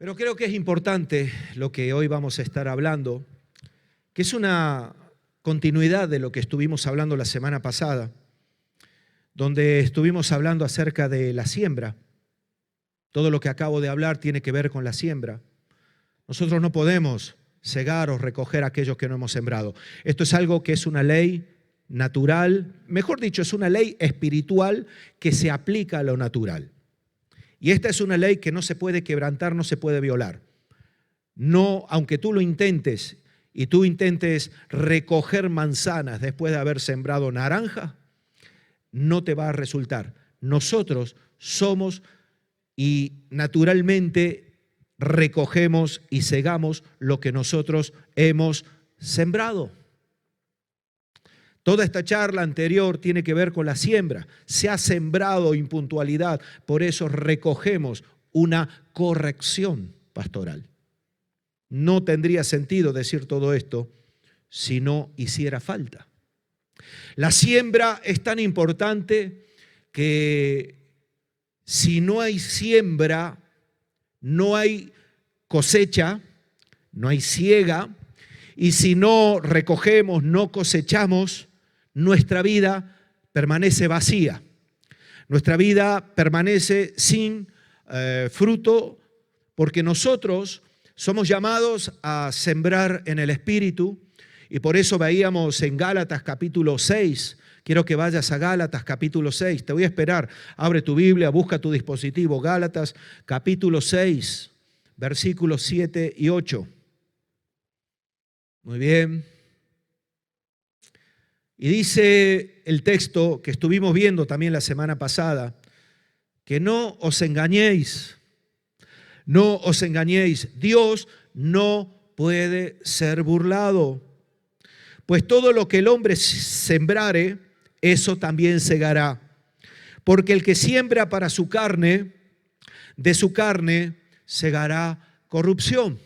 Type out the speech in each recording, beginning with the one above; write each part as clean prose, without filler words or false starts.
Pero creo que es importante lo que hoy vamos a estar hablando, que es una continuidad de lo que estuvimos hablando la semana pasada, donde estuvimos hablando acerca de la siembra. Todo lo que acabo de hablar tiene que ver con la siembra. Nosotros no podemos cegar o recoger aquellos que no hemos sembrado. Esto es algo que es una ley natural, mejor dicho, es una ley espiritual que se aplica a lo natural. Y esta es una ley que no se puede quebrantar, no se puede violar. No, aunque tú lo intentes y tú intentes recoger manzanas después de haber sembrado naranja, no te va a resultar. Nosotros somos y naturalmente recogemos y segamos lo que nosotros hemos sembrado. Toda esta charla anterior tiene que ver con la siembra. Se ha sembrado impuntualidad, por eso recogemos una corrección pastoral. No tendría sentido decir todo esto si no hiciera falta. La siembra es tan importante que si no hay siembra, no hay cosecha, no hay siega, y si no recogemos, no cosechamos, nuestra vida permanece vacía. Nuestra vida permanece sin fruto, porque nosotros somos llamados a sembrar en el Espíritu, y por eso veíamos en Gálatas capítulo 6, quiero que vayas a Gálatas capítulo 6, te voy a esperar, abre tu Biblia, busca tu dispositivo, Gálatas capítulo 6, versículos 7 y 8. Muy bien. Y dice el texto que estuvimos viendo también la semana pasada, que no os engañéis, Dios no puede ser burlado, pues todo lo que el hombre sembrare, eso también segará. Porque el que siembra para su carne, de su carne segará corrupción.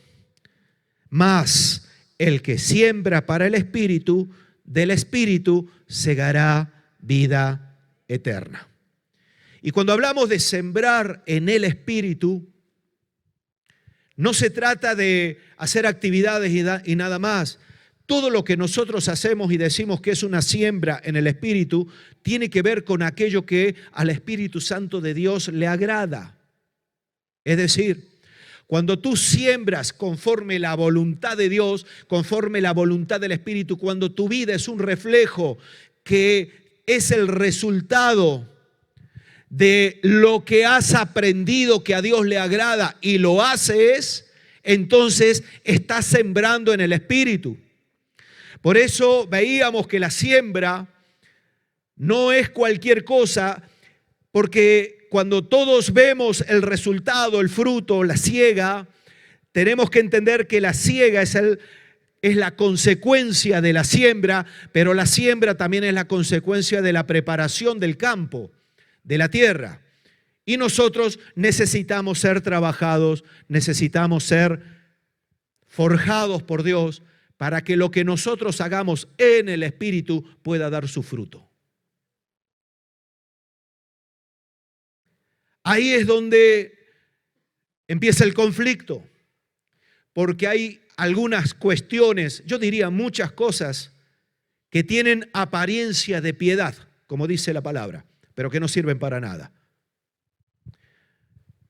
Mas el que siembra para el Espíritu, del Espíritu segará vida eterna. Y cuando hablamos de sembrar en el Espíritu, no se trata de hacer actividades y nada más. Todo lo que nosotros hacemos y decimos que es una siembra en el Espíritu tiene que ver con aquello que al Espíritu Santo de Dios le agrada. Es decir, cuando tú siembras conforme la voluntad de Dios, conforme la voluntad del Espíritu, cuando tu vida es un reflejo que es el resultado de lo que has aprendido que a Dios le agrada y lo haces, entonces estás sembrando en el Espíritu. Por eso veíamos que la siembra no es cualquier cosa, porque cuando todos vemos el resultado, el fruto, la siega, tenemos que entender que la siega es la consecuencia de la siembra, pero la siembra también es la consecuencia de la preparación del campo, de la tierra. Y nosotros necesitamos ser trabajados, necesitamos ser forjados por Dios para que lo que nosotros hagamos en el Espíritu pueda dar su fruto. Ahí es donde empieza el conflicto, porque hay algunas cuestiones, yo diría muchas cosas, que tienen apariencia de piedad, como dice la palabra, pero que no sirven para nada.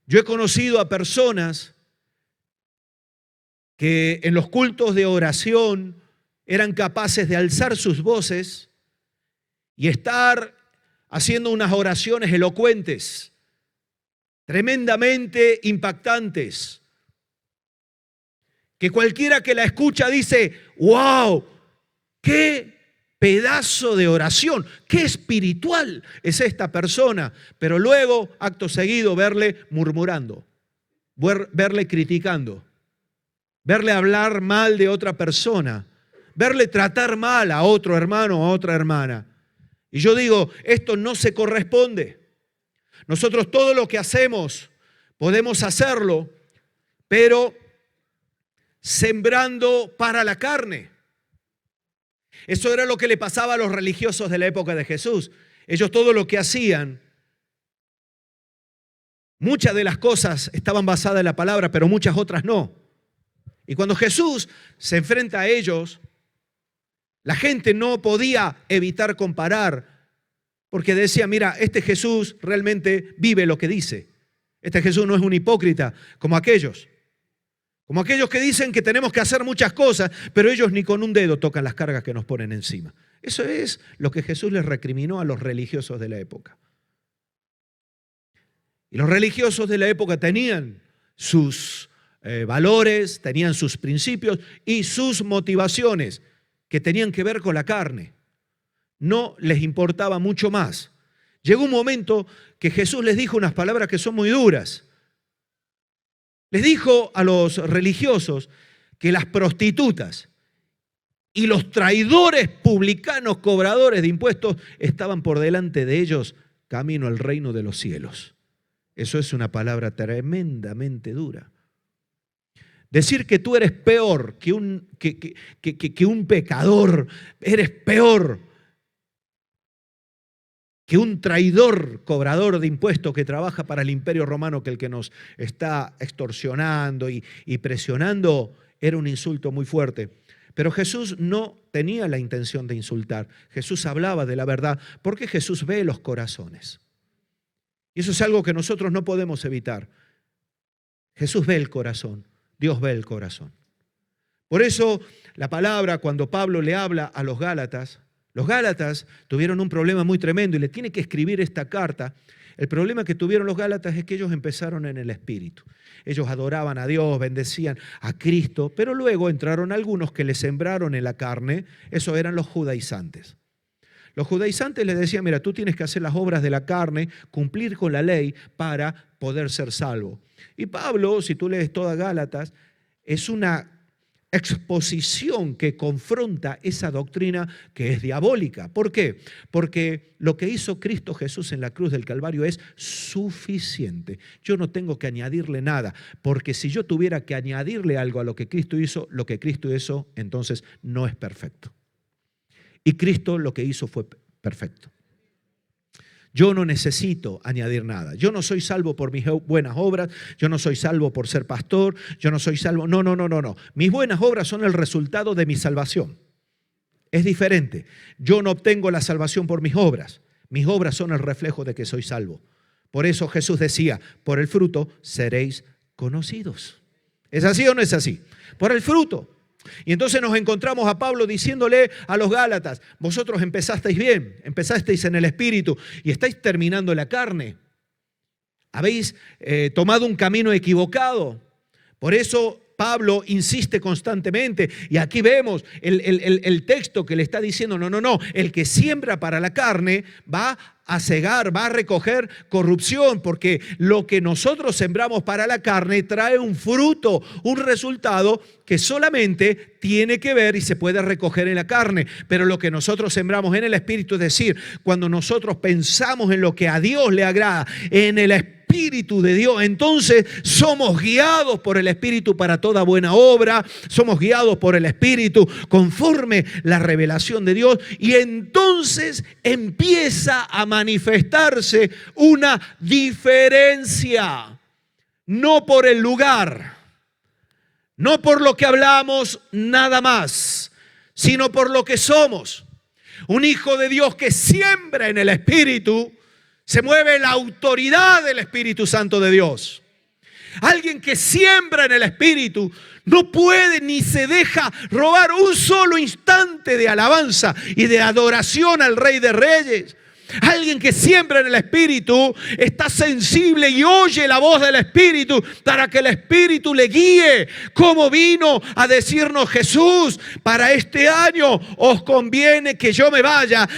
Yo he conocido a personas que en los cultos de oración eran capaces de alzar sus voces y estar haciendo unas oraciones elocuentes, tremendamente impactantes, que cualquiera que la escucha dice, wow, qué pedazo de oración, qué espiritual es esta persona, pero luego, acto seguido, verle murmurando, verle criticando, verle hablar mal de otra persona, verle tratar mal a otro hermano o a otra hermana. Y yo digo, esto no se corresponde. Nosotros todo lo que hacemos podemos hacerlo, pero sembrando para la carne. Eso era lo que le pasaba a los religiosos de la época de Jesús. Ellos todo lo que hacían Muchas de las cosas estaban basadas en la palabra, pero muchas otras no. Y cuando Jesús se enfrenta a ellos, la gente no podía evitar comparar, porque decía, mira, este Jesús realmente vive lo que dice. Este Jesús no es un hipócrita como aquellos. Como aquellos que dicen que tenemos que hacer muchas cosas, pero ellos ni con un dedo tocan las cargas que nos ponen encima. Eso es lo que Jesús les recriminó a los religiosos de la época. Y los religiosos de la época tenían sus valores, tenían sus principios y sus motivaciones que tenían que ver con la carne. No les importaba mucho más. Llegó un momento que Jesús les dijo unas palabras que son muy duras. Les dijo a los religiosos que las prostitutas y los traidores publicanos cobradores de impuestos estaban por delante de ellos camino al reino de los cielos. Eso es una palabra tremendamente dura. Decir que tú eres peor que un pecador, eres peor que un traidor cobrador de impuestos que trabaja para el imperio romano, que el que nos está extorsionando y presionando, era un insulto muy fuerte. Pero Jesús no tenía la intención de insultar. Jesús hablaba de la verdad porque Jesús ve los corazones. Y eso es algo que nosotros no podemos evitar. Jesús ve el corazón. Dios ve el corazón. Por eso la palabra, cuando Pablo le habla a los Gálatas tuvieron un problema muy tremendo y le tiene que escribir esta carta. El problema que tuvieron los Gálatas es que ellos empezaron en el Espíritu. Ellos adoraban a Dios, bendecían a Cristo, pero luego entraron algunos que le sembraron en la carne. Esos eran los judaizantes. Los judaizantes les decían, mira, tú tienes que hacer las obras de la carne, cumplir con la ley para poder ser salvo. Y Pablo, si tú lees toda Gálatas, es una exposición que confronta esa doctrina que es diabólica. ¿Por qué? Porque lo que hizo Cristo Jesús en la cruz del Calvario es suficiente. Yo no tengo que añadirle nada, porque si yo tuviera que añadirle algo a lo que Cristo hizo, entonces no es perfecto. Y Cristo lo que hizo fue perfecto. Yo no necesito añadir nada. Yo no soy salvo por mis buenas obras. Yo no soy salvo por ser pastor. Yo no soy salvo. No. Mis buenas obras son el resultado de mi salvación. Es diferente. Yo no obtengo la salvación por mis obras. Mis obras son el reflejo de que soy salvo. Por eso Jesús decía, por el fruto seréis conocidos. ¿Es así o no es así? Por el fruto. Y entonces nos encontramos a Pablo diciéndole a los Gálatas, vosotros empezasteis bien, empezasteis en el Espíritu y estáis terminando en la carne. Habéis tomado un camino equivocado. Por eso Pablo insiste constantemente y aquí vemos el texto que le está diciendo, no, el que siembra para la carne va a cegar, va a recoger corrupción, porque lo que nosotros sembramos para la carne trae un fruto, un resultado que solamente tiene que ver y se puede recoger en la carne, pero lo que nosotros sembramos en el Espíritu, es decir, cuando nosotros pensamos en lo que a Dios le agrada, en el Espíritu de Dios, entonces somos guiados por el Espíritu para toda buena obra, somos guiados por el Espíritu conforme la revelación de Dios y entonces empieza a manifestarse una diferencia, no por el lugar, no por lo que hablamos nada más, sino por lo que somos. Un hijo de Dios que siembra en el Espíritu, se mueve la autoridad del Espíritu Santo de Dios. Alguien que siembra en el Espíritu no puede ni se deja robar un solo instante de alabanza y de adoración al Rey de Reyes. Alguien que siembra en el Espíritu está sensible y oye la voz del Espíritu para que el Espíritu le guíe. Como vino a decirnos Jesús, para este año os conviene que yo me vaya,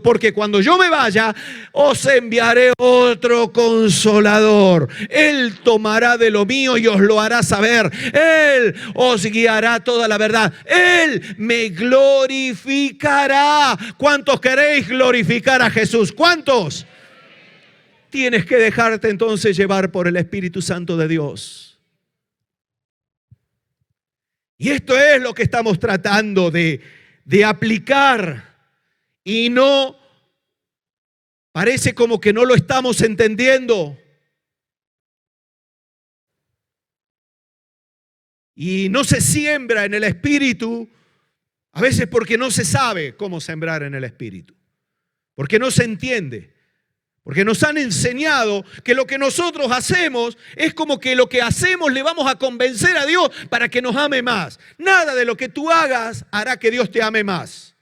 porque cuando yo me vaya os enviaré otro consolador. Él tomará de lo mío y os lo hará saber. Él os guiará toda la verdad. Él me glorificará. ¿Cuántos queréis glorificar a Jesús? ¿Cuántos? Tienes que dejarte entonces llevar por el Espíritu Santo de Dios. Y esto es lo que estamos tratando de aplicar. Y no, parece como que no lo estamos entendiendo. Y no se siembra en el Espíritu, a veces porque no se sabe cómo sembrar en el Espíritu, porque no se entiende, porque nos han enseñado que lo que nosotros hacemos es como que lo que hacemos le vamos a convencer a Dios para que nos ame más. Nada de lo que tú hagas hará que Dios te ame más.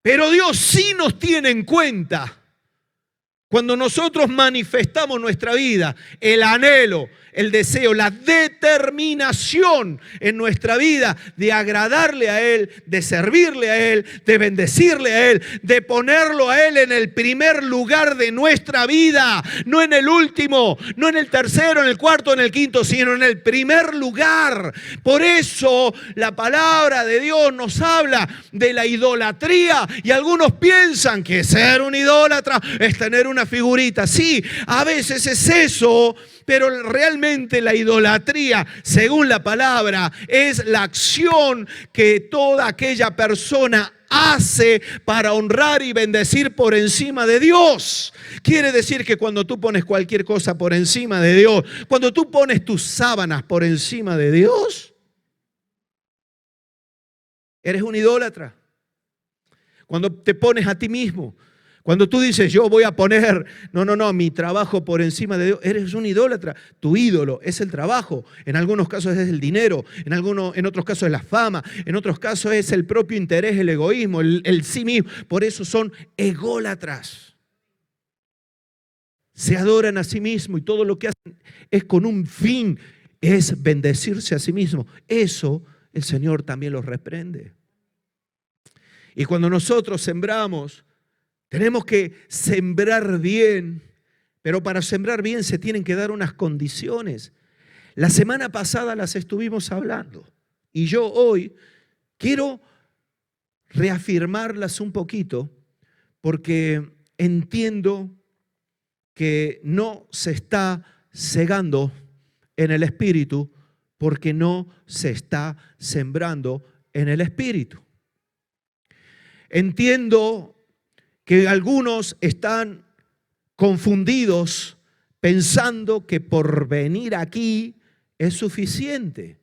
Pero Dios sí nos tiene en cuenta cuando nosotros manifestamos nuestra vida, el anhelo, el deseo, la determinación en nuestra vida de agradarle a Él, de servirle a Él, de bendecirle a Él, de ponerlo a Él en el primer lugar de nuestra vida, no en el último, no en el tercero, en el cuarto, en el quinto, sino en el primer lugar. Por eso la palabra de Dios nos habla de la idolatría y algunos piensan que ser un idólatra es tener una figurita. Sí, a veces es eso, pero realmente la idolatría, según la palabra, es la acción que toda aquella persona hace para honrar y bendecir por encima de Dios. Quiere decir que cuando tú pones cualquier cosa por encima de Dios, cuando tú pones tus sábanas por encima de Dios, eres un idólatra. Cuando te pones a ti mismo, cuando tú dices, yo voy a poner, mi trabajo por encima de Dios, eres un idólatra. Tu ídolo es el trabajo. En algunos casos es el dinero, en otros casos es la fama, en otros casos es el propio interés, el egoísmo, el sí mismo. Por eso son ególatras. Se adoran a sí mismos y todo lo que hacen es con un fin, es bendecirse a sí mismo. Eso el Señor también los reprende. Y cuando nosotros sembramos, tenemos que sembrar bien, pero para sembrar bien se tienen que dar unas condiciones. La semana pasada las estuvimos hablando y yo hoy quiero reafirmarlas un poquito porque entiendo que no se está segando en el Espíritu porque no se está sembrando en el Espíritu. Entiendo que algunos están confundidos pensando que por venir aquí es suficiente.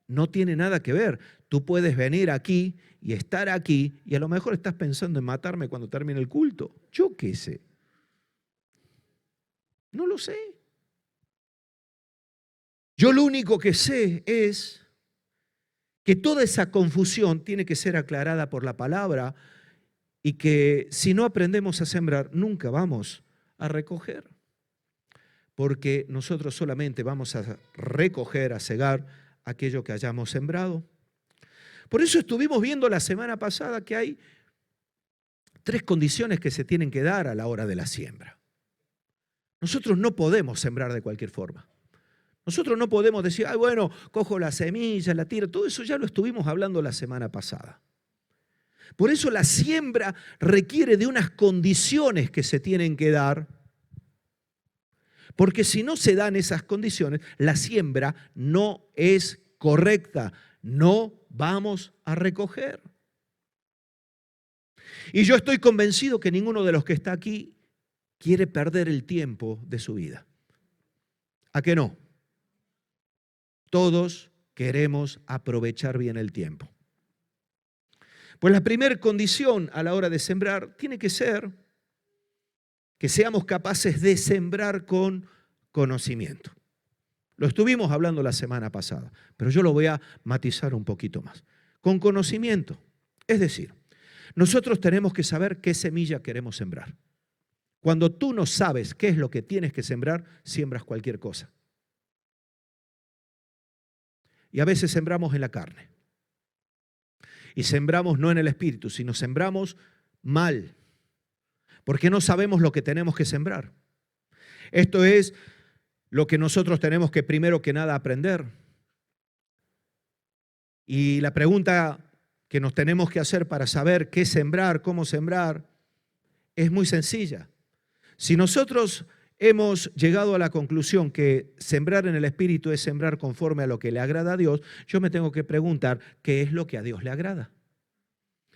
No tiene nada que ver. Tú puedes venir aquí y estar aquí y a lo mejor estás pensando en matarme cuando termine el culto. Yo qué sé. No lo sé. Yo lo único que sé es que toda esa confusión tiene que ser aclarada por la palabra y que si no aprendemos a sembrar, nunca vamos a recoger. Porque nosotros solamente vamos a recoger, a segar aquello que hayamos sembrado. Por eso estuvimos viendo la semana pasada que hay 3 condiciones que se tienen que dar a la hora de la siembra. Nosotros no podemos sembrar de cualquier forma. Nosotros no podemos decir, cojo la semilla, la tiro. Todo eso ya lo estuvimos hablando la semana pasada. Por eso la siembra requiere de unas condiciones que se tienen que dar, porque si no se dan esas condiciones, la siembra no es correcta, no vamos a recoger. Y yo estoy convencido que ninguno de los que está aquí quiere perder el tiempo de su vida. ¿A qué no? Todos queremos aprovechar bien el tiempo. Pues la primera condición a la hora de sembrar tiene que ser que seamos capaces de sembrar con conocimiento. Lo estuvimos hablando la semana pasada, pero yo lo voy a matizar un poquito más. Con conocimiento, es decir, nosotros tenemos que saber qué semilla queremos sembrar. Cuando tú no sabes qué es lo que tienes que sembrar, siembras cualquier cosa. Y a veces sembramos en la carne. Y sembramos no en el Espíritu, sino sembramos mal, porque no sabemos lo que tenemos que sembrar. Esto es lo que nosotros tenemos que primero que nada aprender. Y la pregunta que nos tenemos que hacer para saber qué sembrar, cómo sembrar, es muy sencilla. Si nosotros hemos llegado a la conclusión que sembrar en el Espíritu es sembrar conforme a lo que le agrada a Dios, yo me tengo que preguntar qué es lo que a Dios le agrada.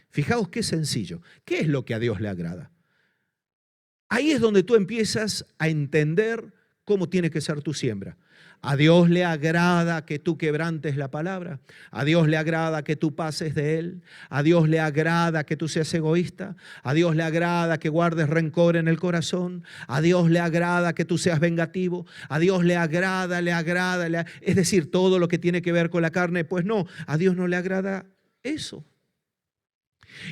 Fijaos qué sencillo. ¿Qué es lo que a Dios le agrada? Ahí es donde tú empiezas a entender ¿cómo tiene que ser tu siembra? ¿A Dios le agrada que tú quebrantes la palabra? ¿A Dios le agrada que tú pases de Él? ¿A Dios le agrada que tú seas egoísta? ¿A Dios le agrada que guardes rencor en el corazón? ¿A Dios le agrada que tú seas vengativo? ¿A Dios le agrada, es decir, todo lo que tiene que ver con la carne? Pues no, a Dios no le agrada eso.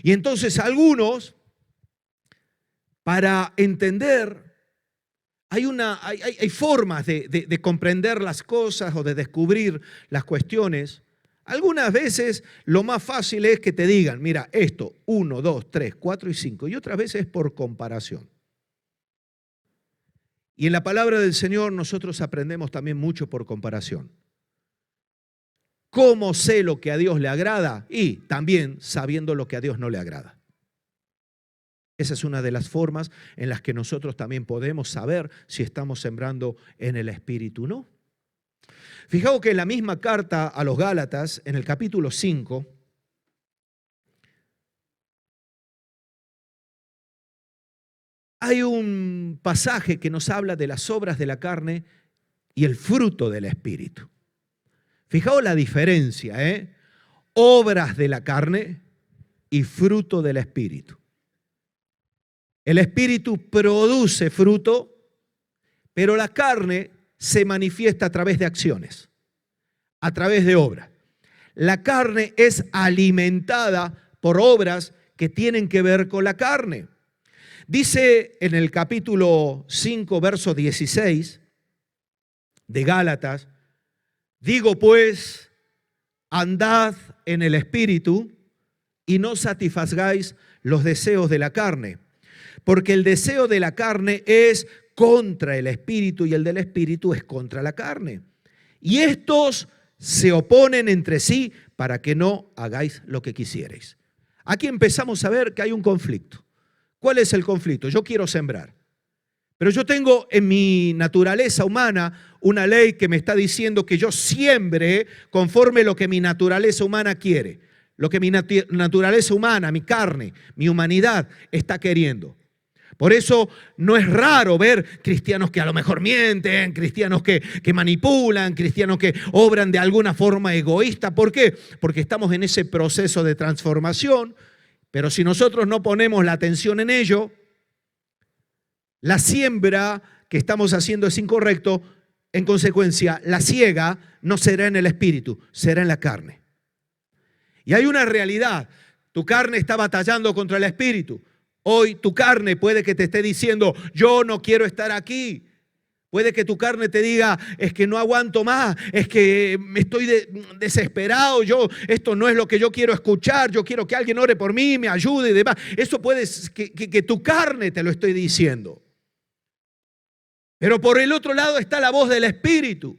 Y entonces algunos, para entender, hay formas de comprender las cosas o de descubrir las cuestiones. Algunas veces lo más fácil es que te digan, mira, esto, 1, 2, 3, 4 y 5. Y otras veces es por comparación. Y en la palabra del Señor nosotros aprendemos también mucho por comparación. ¿Cómo sé lo que a Dios le agrada? Y también sabiendo lo que a Dios no le agrada. Esa es una de las formas en las que nosotros también podemos saber si estamos sembrando en el Espíritu o no. Fijaos que en la misma carta a los Gálatas, en el capítulo 5, hay un pasaje que nos habla de las obras de la carne y el fruto del Espíritu. Fijaos la diferencia, obras de la carne y fruto del Espíritu. El Espíritu produce fruto, pero la carne se manifiesta a través de acciones, a través de obras. La carne es alimentada por obras que tienen que ver con la carne. Dice en el capítulo 5, verso 16 de Gálatas, digo pues, andad en el Espíritu y no satisfagáis los deseos de la carne. Porque el deseo de la carne es contra el Espíritu y el del Espíritu es contra la carne. Y estos se oponen entre sí para que no hagáis lo que quisierais. Aquí empezamos a ver que hay un conflicto. ¿Cuál es el conflicto? Yo quiero sembrar, pero yo tengo en mi naturaleza humana una ley que me está diciendo que yo siembre conforme lo que mi naturaleza humana quiere, lo que mi naturaleza humana, mi carne, mi humanidad está queriendo. Por eso no es raro ver cristianos que a lo mejor mienten, cristianos que manipulan, cristianos que obran de alguna forma egoísta. ¿Por qué? Porque estamos en ese proceso de transformación, pero si nosotros no ponemos la atención en ello, la siembra que estamos haciendo es incorrecto. En consecuencia, la siega no será en el espíritu, será en la carne. Y hay una realidad, tu carne está batallando contra el espíritu. Hoy tu carne puede que te esté diciendo, yo no quiero estar aquí. Puede que tu carne te diga, es que no aguanto más, es que me estoy desesperado, esto no es lo que yo quiero escuchar, yo quiero que alguien ore por mí, me ayude y demás. Eso puede que tu carne te lo estoy diciendo. Pero por el otro lado está la voz del Espíritu.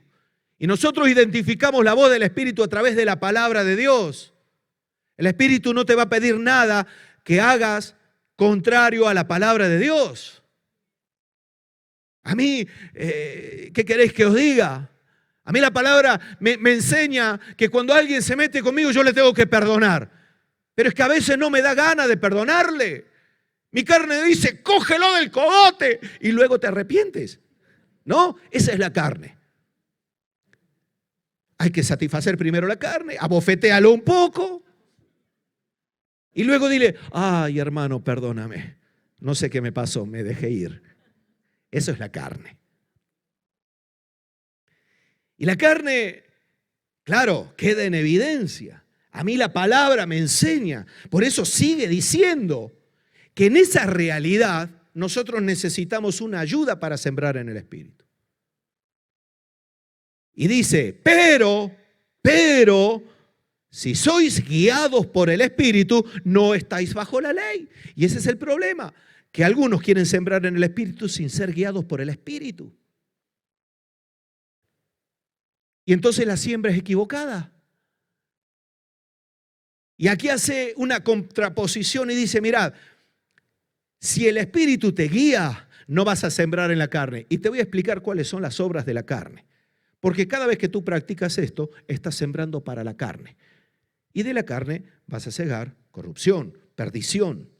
Y nosotros identificamos la voz del Espíritu a través de la palabra de Dios. El Espíritu no te va a pedir nada que hagas contrario a la palabra de Dios. A mí, ¿qué queréis que os diga? A mí la palabra me enseña que cuando alguien se mete conmigo yo le tengo que perdonar. Pero es que a veces no me da gana de perdonarle. Mi carne dice, cógelo del cogote y luego te arrepientes. ¿No? Esa es la carne. Hay que satisfacer primero la carne, abofetéalo un poco. Y luego dile, ay hermano, perdóname, no sé qué me pasó, me dejé ir. Eso es la carne. Y la carne, claro, queda en evidencia. A mí la palabra me enseña, por eso sigue diciendo que en esa realidad nosotros necesitamos una ayuda para sembrar en el Espíritu. Y dice, pero, si sois guiados por el Espíritu, no estáis bajo la ley. Y ese es el problema, que algunos quieren sembrar en el Espíritu sin ser guiados por el Espíritu. Y entonces la siembra es equivocada. Y aquí hace una contraposición y dice, mirad, si el Espíritu te guía, no vas a sembrar en la carne. Y te voy a explicar cuáles son las obras de la carne. Porque cada vez que tú practicas esto, estás sembrando para la carne. Y de la carne vas a cegar corrupción, perdición.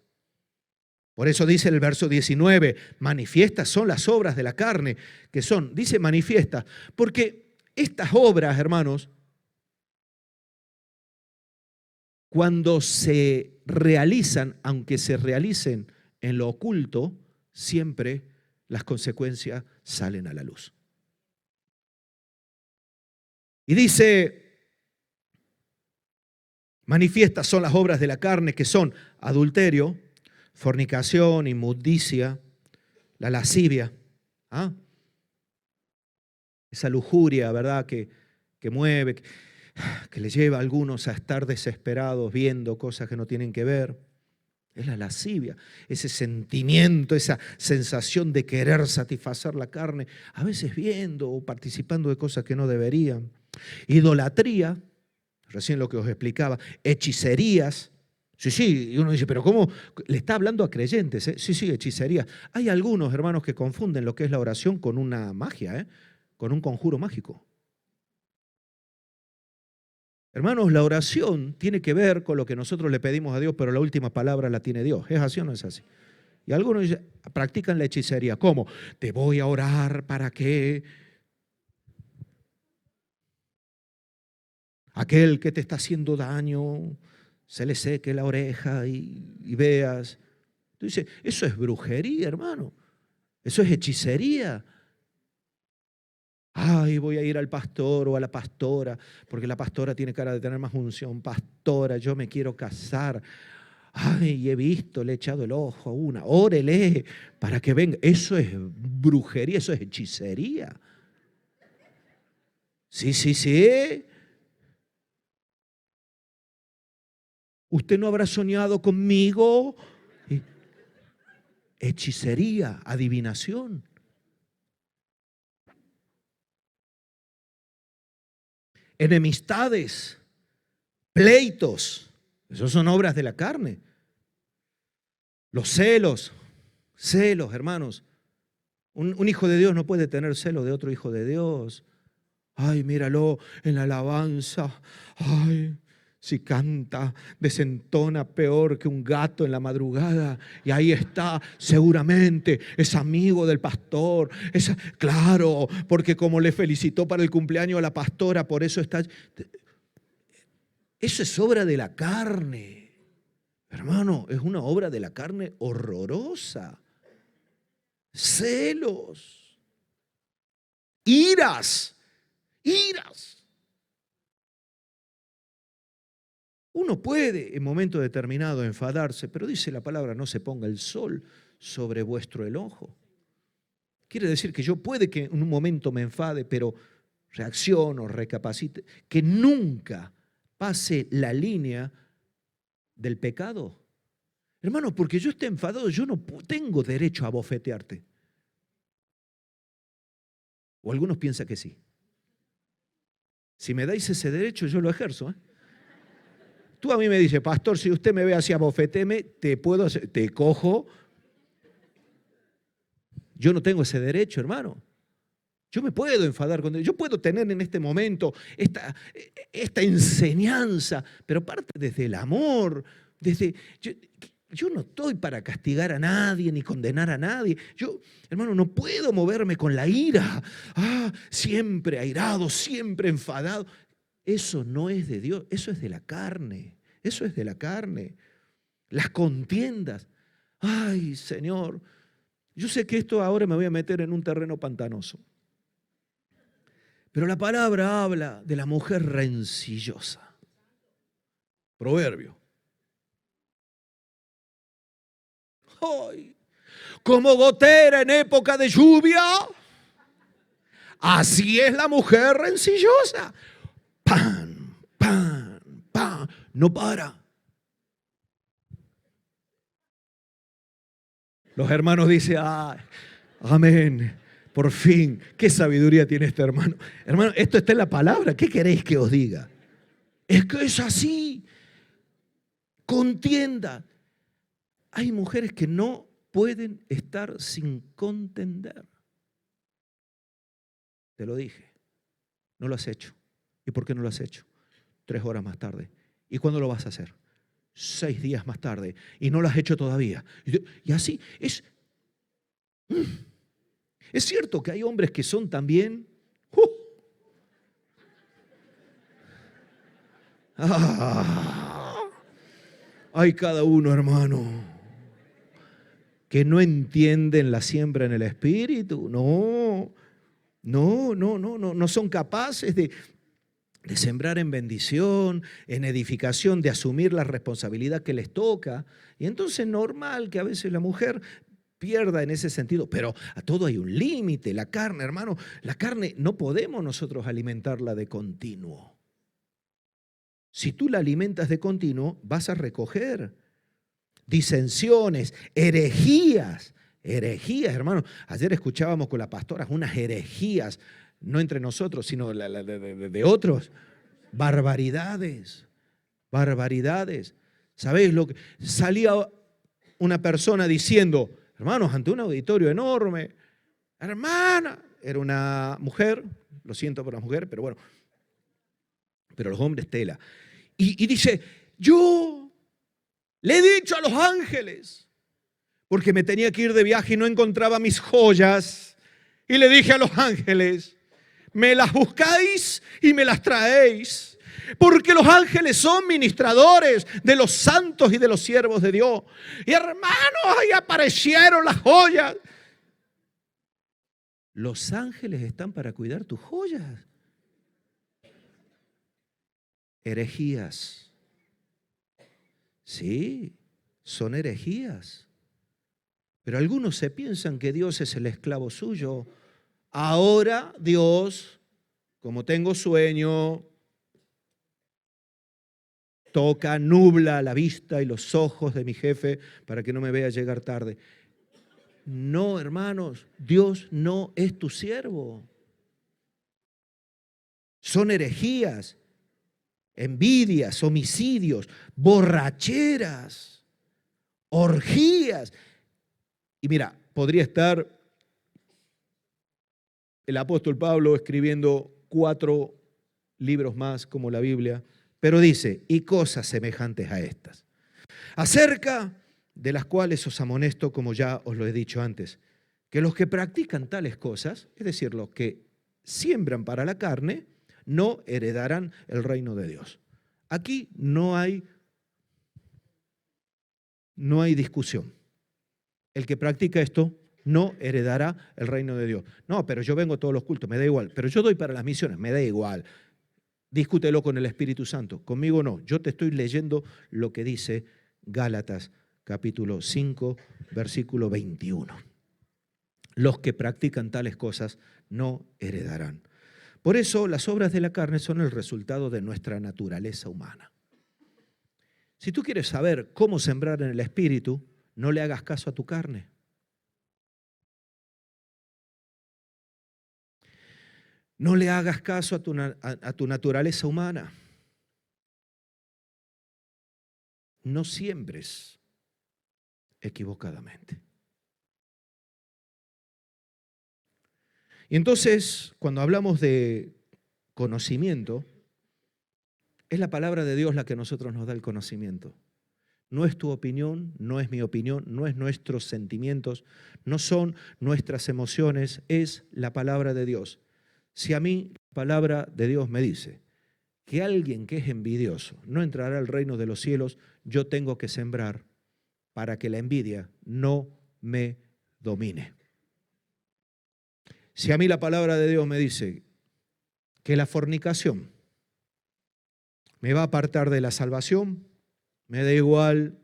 Por eso dice el verso 19, manifiestas son las obras de la carne, que son, dice manifiestas, porque estas obras, hermanos, cuando se realizan, aunque se realicen en lo oculto, siempre las consecuencias salen a la luz. Y dice, manifiestas son las obras de la carne, que son adulterio, fornicación, inmundicia, la lascivia, ¿ah? Esa lujuria, ¿verdad?, que mueve, que le lleva a algunos a estar desesperados viendo cosas que no tienen que ver. Es la lascivia, ese sentimiento, esa sensación de querer satisfacer la carne, a veces viendo o participando de cosas que no deberían. Idolatría, recién lo que os explicaba, hechicerías. Sí, y uno dice, pero ¿cómo? Le está hablando a creyentes, ¿eh? Sí, hechicerías. Hay algunos hermanos que confunden lo que es la oración con una magia, ¿eh? Con un conjuro mágico. Hermanos, la oración tiene que ver con lo que nosotros le pedimos a Dios, pero la última palabra la tiene Dios. ¿Es así o no es así? Y algunos practican la hechicería. ¿Cómo? Te voy a orar para que aquel que te está haciendo daño se le seque la oreja y veas. Entonces, eso es brujería, hermano. Eso es hechicería. Ay, voy a ir al pastor o a la pastora, porque la pastora tiene cara de tener más unción. Pastora, yo me quiero casar. Ay, he visto, le he echado el ojo a una. Órele para que venga. Eso es brujería, eso es hechicería. Sí. ¿Usted no habrá soñado conmigo? Hechicería, adivinación. Enemistades, pleitos, esos son obras de la carne. Los celos, hermanos. Un hijo de Dios no puede tener celos de otro hijo de Dios. Ay, míralo en la alabanza. Ay, si canta, desentona peor que un gato en la madrugada. Y ahí está, seguramente, es amigo del pastor. Claro, porque como le felicitó para el cumpleaños a la pastora, por eso está. Eso es obra de la carne. Hermano, es una obra de la carne horrorosa. Celos, iras. Uno puede en momento determinado enfadarse, pero dice la palabra, no se ponga el sol sobre vuestro enojo. Quiere decir que yo puede que en un momento me enfade, pero reacciono, recapacite, que nunca pase la línea del pecado. Hermano, porque yo esté enfadado, yo no tengo derecho a bofetearte. O algunos piensan que sí. Si me dais ese derecho, yo lo ejerzo, ¿eh? Tú a mí me dices, pastor, si usted me ve así, abofeteme, te cojo. Yo no tengo ese derecho, hermano. Yo me puedo enfadar con Dios. Yo puedo tener en este momento esta enseñanza, pero parte desde el amor. Yo no estoy para castigar a nadie ni condenar a nadie. Yo, hermano, no puedo moverme con la ira. Siempre airado, siempre enfadado. Eso no es de Dios, eso es de la carne. Eso es de la carne. Las contiendas. Ay, Señor, yo sé que esto ahora me voy a meter en un terreno pantanoso. Pero la palabra habla de la mujer rencillosa. Proverbio. Ay, como gotera en época de lluvia, así es la mujer rencillosa. Pan, no para. Los hermanos dicen, amén, por fin, qué sabiduría tiene este hermano. Hermano, esto está en la palabra, ¿qué queréis que os diga? Es que es así. Contienda. Hay mujeres que no pueden estar sin contender. Te lo dije, no lo has hecho. ¿Y por qué no lo has hecho? 3 horas más tarde. ¿Y cuándo lo vas a hacer? 6 días más tarde y no lo has hecho todavía. Y así es. Es cierto que hay hombres que son también... Hay cada uno, hermano, que no entienden la siembra en el Espíritu. No son capaces de sembrar en bendición, en edificación, de asumir la responsabilidad que les toca. Y entonces es normal que a veces la mujer pierda en ese sentido, pero a todo hay un límite. La carne, hermano, la carne no podemos nosotros alimentarla de continuo. Si tú la alimentas de continuo, vas a recoger disensiones, herejías, hermano. Ayer escuchábamos con la pastora unas herejías, no entre nosotros, sino de otros. Barbaridades. ¿Sabéis lo que salía una persona diciendo? Hermanos, ante un auditorio enorme, hermana, era una mujer, lo siento por la mujer, pero bueno, pero los hombres tela. Y dice, yo le he dicho a los ángeles, porque me tenía que ir de viaje y no encontraba mis joyas, y le dije a los ángeles, me las buscáis y me las traéis, porque los ángeles son ministradores de los santos y de los siervos de Dios. Y hermanos, ahí aparecieron las joyas. Los ángeles están para cuidar tus joyas. Herejías. Sí, son herejías. Pero algunos se piensan que Dios es el esclavo suyo. Ahora Dios, como tengo sueño, toca, nubla la vista y los ojos de mi jefe para que no me vea llegar tarde. No, hermanos, Dios no es tu siervo. Son herejías, envidias, homicidios, borracheras, orgías. Y mira, podría estar el apóstol Pablo escribiendo 4 libros más como la Biblia, pero dice, y cosas semejantes a estas, acerca de las cuales os amonesto, como ya os lo he dicho antes, que los que practican tales cosas, es decir, los que siembran para la carne, no heredarán el reino de Dios. Aquí no hay discusión. El que practica esto no heredará el reino de Dios. No, pero yo vengo a todos los cultos, me da igual. Pero yo doy para las misiones, me da igual. Discútelo con el Espíritu Santo. Conmigo no. Yo te estoy leyendo lo que dice Gálatas capítulo 5, versículo 21. Los que practican tales cosas no heredarán. Por eso las obras de la carne son el resultado de nuestra naturaleza humana. Si tú quieres saber cómo sembrar en el Espíritu, no le hagas caso a tu carne. No le hagas caso a tu naturaleza humana. No siembres equivocadamente. Y entonces, cuando hablamos de conocimiento, es la palabra de Dios la que a nosotros nos da el conocimiento. No es tu opinión, no es mi opinión, no es nuestros sentimientos, no son nuestras emociones, es la palabra de Dios. Si a mí la palabra de Dios me dice que alguien que es envidioso no entrará al reino de los cielos, yo tengo que sembrar para que la envidia no me domine. Si a mí la palabra de Dios me dice que la fornicación me va a apartar de la salvación, me da igual,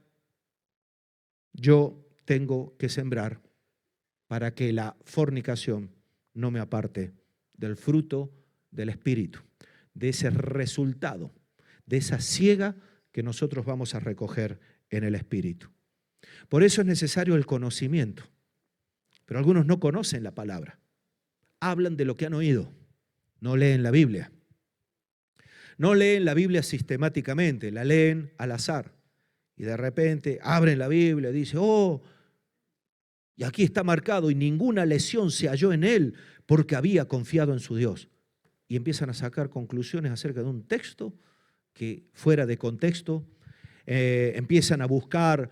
yo tengo que sembrar para que la fornicación no me aparte del fruto del Espíritu, de ese resultado, de esa siega que nosotros vamos a recoger en el Espíritu. Por eso es necesario el conocimiento. Pero algunos no conocen la palabra. Hablan de lo que han oído, no leen la Biblia. No leen la Biblia sistemáticamente, la leen al azar. Y de repente abren la Biblia y dicen, oh, y aquí está marcado y ninguna lesión se halló en él porque había confiado en su Dios. Y empiezan a sacar conclusiones acerca de un texto que fuera de contexto. empiezan a buscar.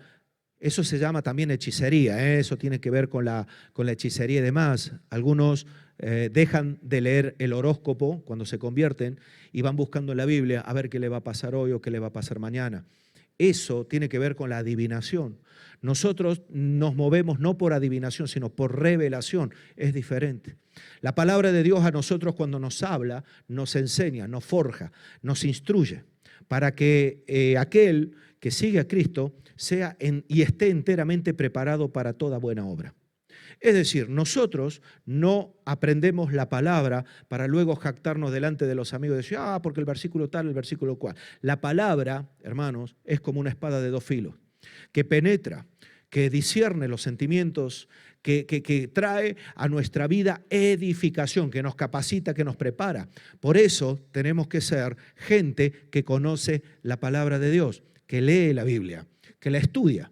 Eso se llama también hechicería, ¿eh? Eso tiene que ver con la hechicería y demás. Algunos dejan de leer el horóscopo cuando se convierten y van buscando en la Biblia a ver qué le va a pasar hoy o qué le va a pasar mañana. Eso tiene que ver con la adivinación. Nosotros nos movemos no por adivinación, sino por revelación. Es diferente. La palabra de Dios a nosotros cuando nos habla, nos enseña, nos forja, nos instruye para que aquel que sigue a Cristo sea y esté enteramente preparado para toda buena obra. Es decir, nosotros no aprendemos la palabra para luego jactarnos delante de los amigos y decir, porque el versículo tal, el versículo cual. La palabra, hermanos, es como una espada de dos filos, que penetra, que discierne los sentimientos, que trae a nuestra vida edificación, que nos capacita, que nos prepara. Por eso tenemos que ser gente que conoce la palabra de Dios, que lee la Biblia, que la estudia.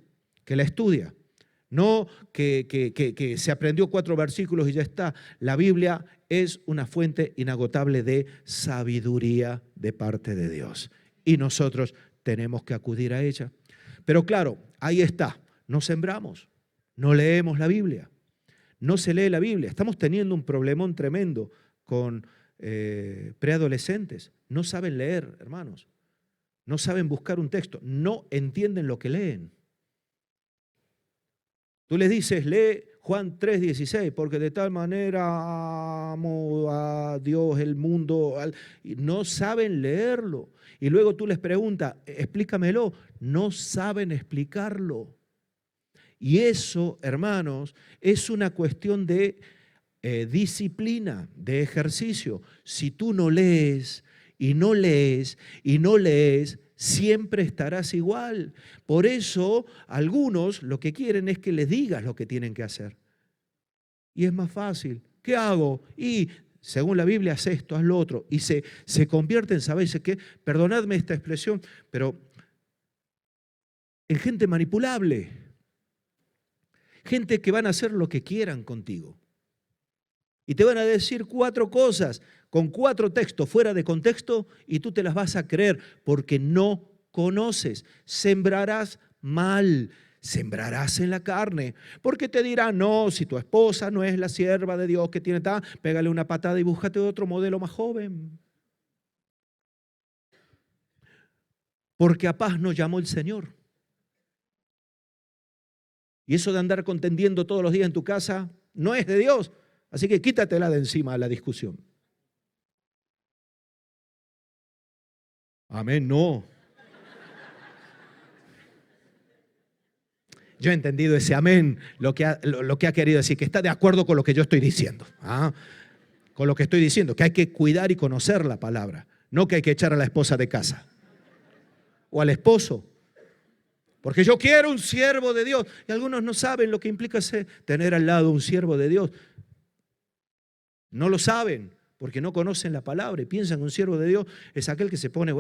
No que se aprendió 4 versículos y ya está. La Biblia es una fuente inagotable de sabiduría de parte de Dios. Y nosotros tenemos que acudir a ella. Pero claro, ahí está. No sembramos, no leemos la Biblia, no se lee la Biblia. Estamos teniendo un problemón tremendo con preadolescentes. No saben leer, hermanos. No saben buscar un texto. No entienden lo que leen. Tú les dices, lee Juan 3:16, porque de tal manera amó a Dios el mundo. Y no saben leerlo. Y luego tú les preguntas, explícamelo. No saben explicarlo. Y eso, hermanos, es una cuestión de disciplina, de ejercicio. Si tú no lees y no lees y no lees, siempre estarás igual. Por eso, algunos lo que quieren es que les digas lo que tienen que hacer. Y es más fácil. ¿Qué hago? Y según la Biblia, haz esto, haz lo otro. Y se convierten, ¿sabéis qué? Perdonadme esta expresión, pero en gente manipulable. Gente que van a hacer lo que quieran contigo. Y te van a decir 4 cosas con 4 textos fuera de contexto y tú te las vas a creer porque no conoces. Sembrarás mal, sembrarás en la carne. Porque te dirán, no, si tu esposa no es la sierva de Dios que tiene tal, pégale una patada y búscate otro modelo más joven. Porque a paz nos llamó el Señor. Y eso de andar contendiendo todos los días en tu casa no es de Dios. Así que quítatela de encima la discusión. Amén, no. Yo he entendido ese amén, lo que ha querido decir, que está de acuerdo con lo que yo estoy diciendo. Con lo que estoy diciendo, que hay que cuidar y conocer la palabra. No que hay que echar a la esposa de casa. O al esposo. Porque yo quiero un siervo de Dios. Y algunos no saben lo que implica tener al lado un siervo de Dios. No lo saben porque no conocen la palabra y piensan que un siervo de Dios es aquel que se pone,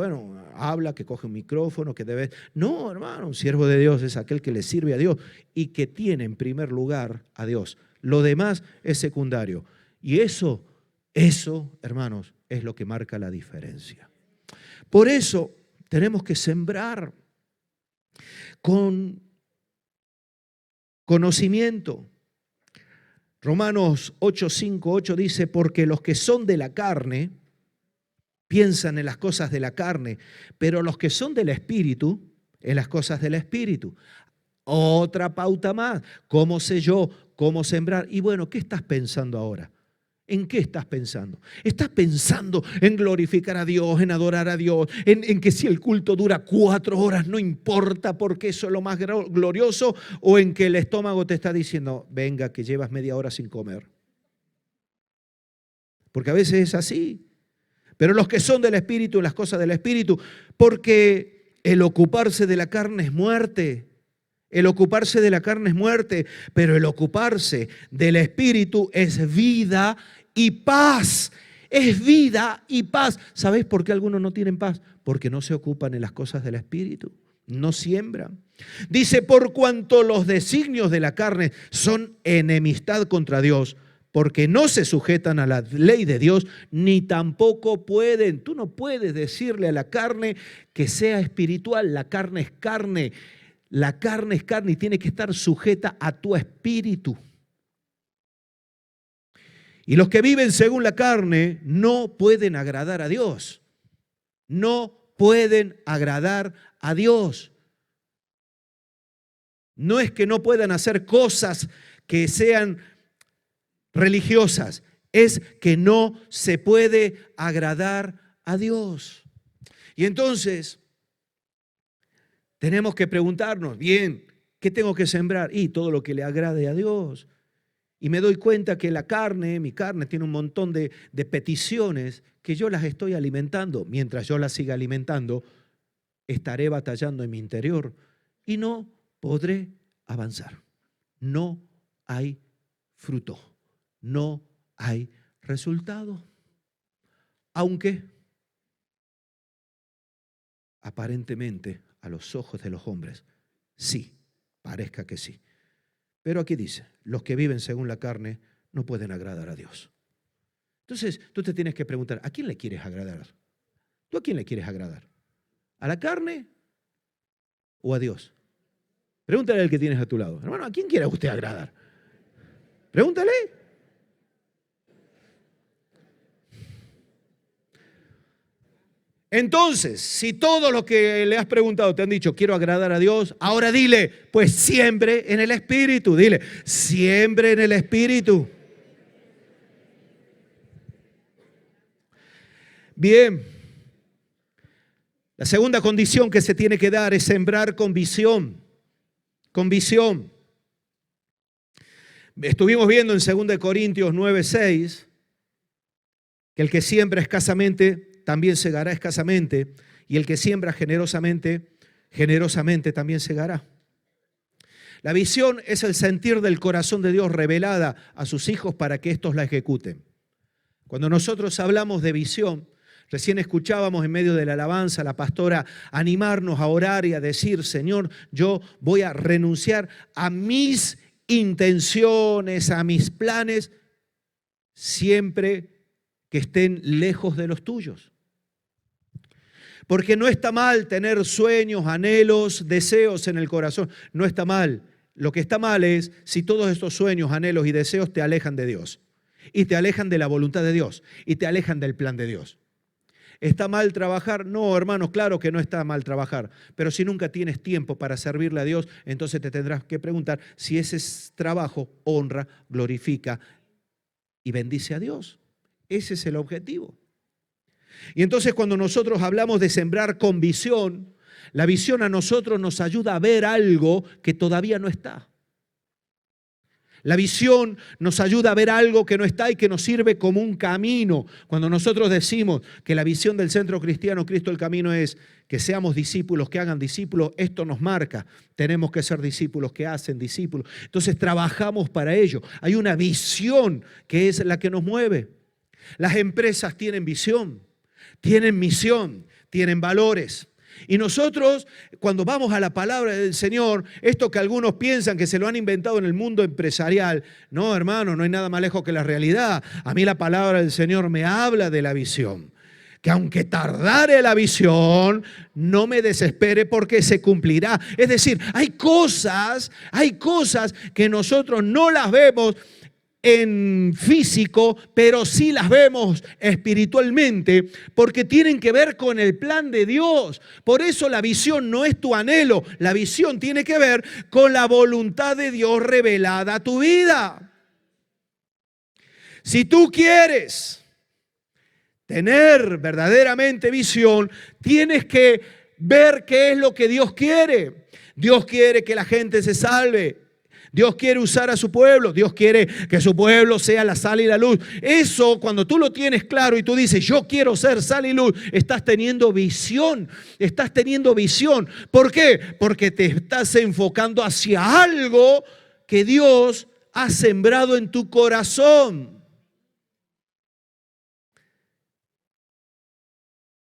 habla, que coge un micrófono, que debe... No, hermano, un siervo de Dios es aquel que le sirve a Dios y que tiene en primer lugar a Dios. Lo demás es secundario. Y eso, hermanos, es lo que marca la diferencia. Por eso tenemos que sembrar con conocimiento. Romanos 8:5-8 dice, porque los que son de la carne piensan en las cosas de la carne, pero los que son del Espíritu, en las cosas del Espíritu. Otra pauta más, ¿cómo sé yo cómo sembrar? Y bueno, ¿qué estás pensando ahora? ¿En qué estás pensando? ¿Estás pensando en glorificar a Dios, en adorar a Dios, en que si el culto dura 4 horas no importa porque eso es lo más glorioso? ¿O en que el estómago te está diciendo, venga, que llevas media hora sin comer? Porque a veces es así. Pero los que son del Espíritu, en las cosas del Espíritu, porque el ocuparse de la carne es muerte. El ocuparse de la carne es muerte, pero el ocuparse del Espíritu es vida y paz. Es vida y paz. ¿Sabéis por qué algunos no tienen paz? Porque no se ocupan en las cosas del Espíritu. No siembran. Dice, por cuanto los designios de la carne son enemistad contra Dios, porque no se sujetan a la ley de Dios, ni tampoco pueden. Tú no puedes decirle a la carne que sea espiritual. La carne es carne. La carne es carne y tiene que estar sujeta a tu espíritu. Y los que viven según la carne no pueden agradar a Dios. No pueden agradar a Dios. No es que no puedan hacer cosas que sean religiosas, es que no se puede agradar a Dios. Y entonces tenemos que preguntarnos, bien, ¿qué tengo que sembrar? Y todo lo que le agrade a Dios. Y me doy cuenta que la carne, mi carne, tiene un montón de peticiones que yo las estoy alimentando. Mientras yo las siga alimentando, estaré batallando en mi interior y no podré avanzar. No hay fruto, no hay resultado. Aunque aparentemente a los ojos de los hombres, sí, parezca que sí. Pero aquí dice, los que viven según la carne no pueden agradar a Dios. Entonces, tú te tienes que preguntar, ¿a quién le quieres agradar? ¿Tú a quién le quieres agradar? ¿A la carne o a Dios? Pregúntale al que tienes a tu lado. Hermano, ¿a quién quiere usted agradar? Pregúntale. Entonces, si todo lo que le has preguntado te han dicho, quiero agradar a Dios, ahora dile, pues siembre en el Espíritu. Dile, siembre en el Espíritu. Bien. La segunda condición que se tiene que dar es sembrar con visión. Con visión. Estuvimos viendo en 2 Corintios 9:6 que el que siembra escasamente también segará escasamente, y el que siembra generosamente, generosamente también segará. La visión es el sentir del corazón de Dios revelada a sus hijos para que éstos la ejecuten. Cuando nosotros hablamos de visión, recién escuchábamos en medio de la alabanza a la pastora animarnos a orar y a decir, Señor, yo voy a renunciar a mis intenciones, a mis planes, siempre que estén lejos de los tuyos. Porque no está mal tener sueños, anhelos, deseos en el corazón. No está mal. Lo que está mal es si todos estos sueños, anhelos y deseos te alejan de Dios. Y te alejan de la voluntad de Dios. Y te alejan del plan de Dios. ¿Está mal trabajar? No, hermanos, claro que no está mal trabajar. Pero si nunca tienes tiempo para servirle a Dios, entonces te tendrás que preguntar si ese trabajo honra, glorifica y bendice a Dios. Ese es el objetivo. Y entonces cuando nosotros hablamos de sembrar con visión, la visión a nosotros nos ayuda a ver algo que todavía no está. La visión nos ayuda a ver algo que no está y que nos sirve como un camino. Cuando nosotros decimos que la visión del Centro Cristiano Cristo el Camino es que seamos discípulos, que hagan discípulos, esto nos marca. Tenemos que ser discípulos que hacen discípulos. Entonces trabajamos para ello. Hay una visión que es la que nos mueve. Las empresas tienen visión. Tienen misión, tienen valores. Y nosotros, cuando vamos a la palabra del Señor, esto que algunos piensan que se lo han inventado en el mundo empresarial, no, hermano, no hay nada más lejos que la realidad. A mí la palabra del Señor me habla de la visión. Que aunque tardare la visión, no me desespere porque se cumplirá. Es decir, hay cosas que nosotros no las vemos en físico, pero sí las vemos espiritualmente, porque tienen que ver con el plan de Dios. Por eso la visión no es tu anhelo, la visión tiene que ver con la voluntad de Dios revelada a tu vida. Si tú quieres tener verdaderamente visión, tienes que ver qué es lo que Dios quiere. Dios quiere que la gente se salve. Dios quiere usar a su pueblo. Dios quiere que su pueblo sea la sal y la luz. Eso, cuando tú lo tienes claro y tú dices, yo quiero ser sal y luz, estás teniendo visión. Estás teniendo visión. ¿Por qué? Porque te estás enfocando hacia algo que Dios ha sembrado en tu corazón.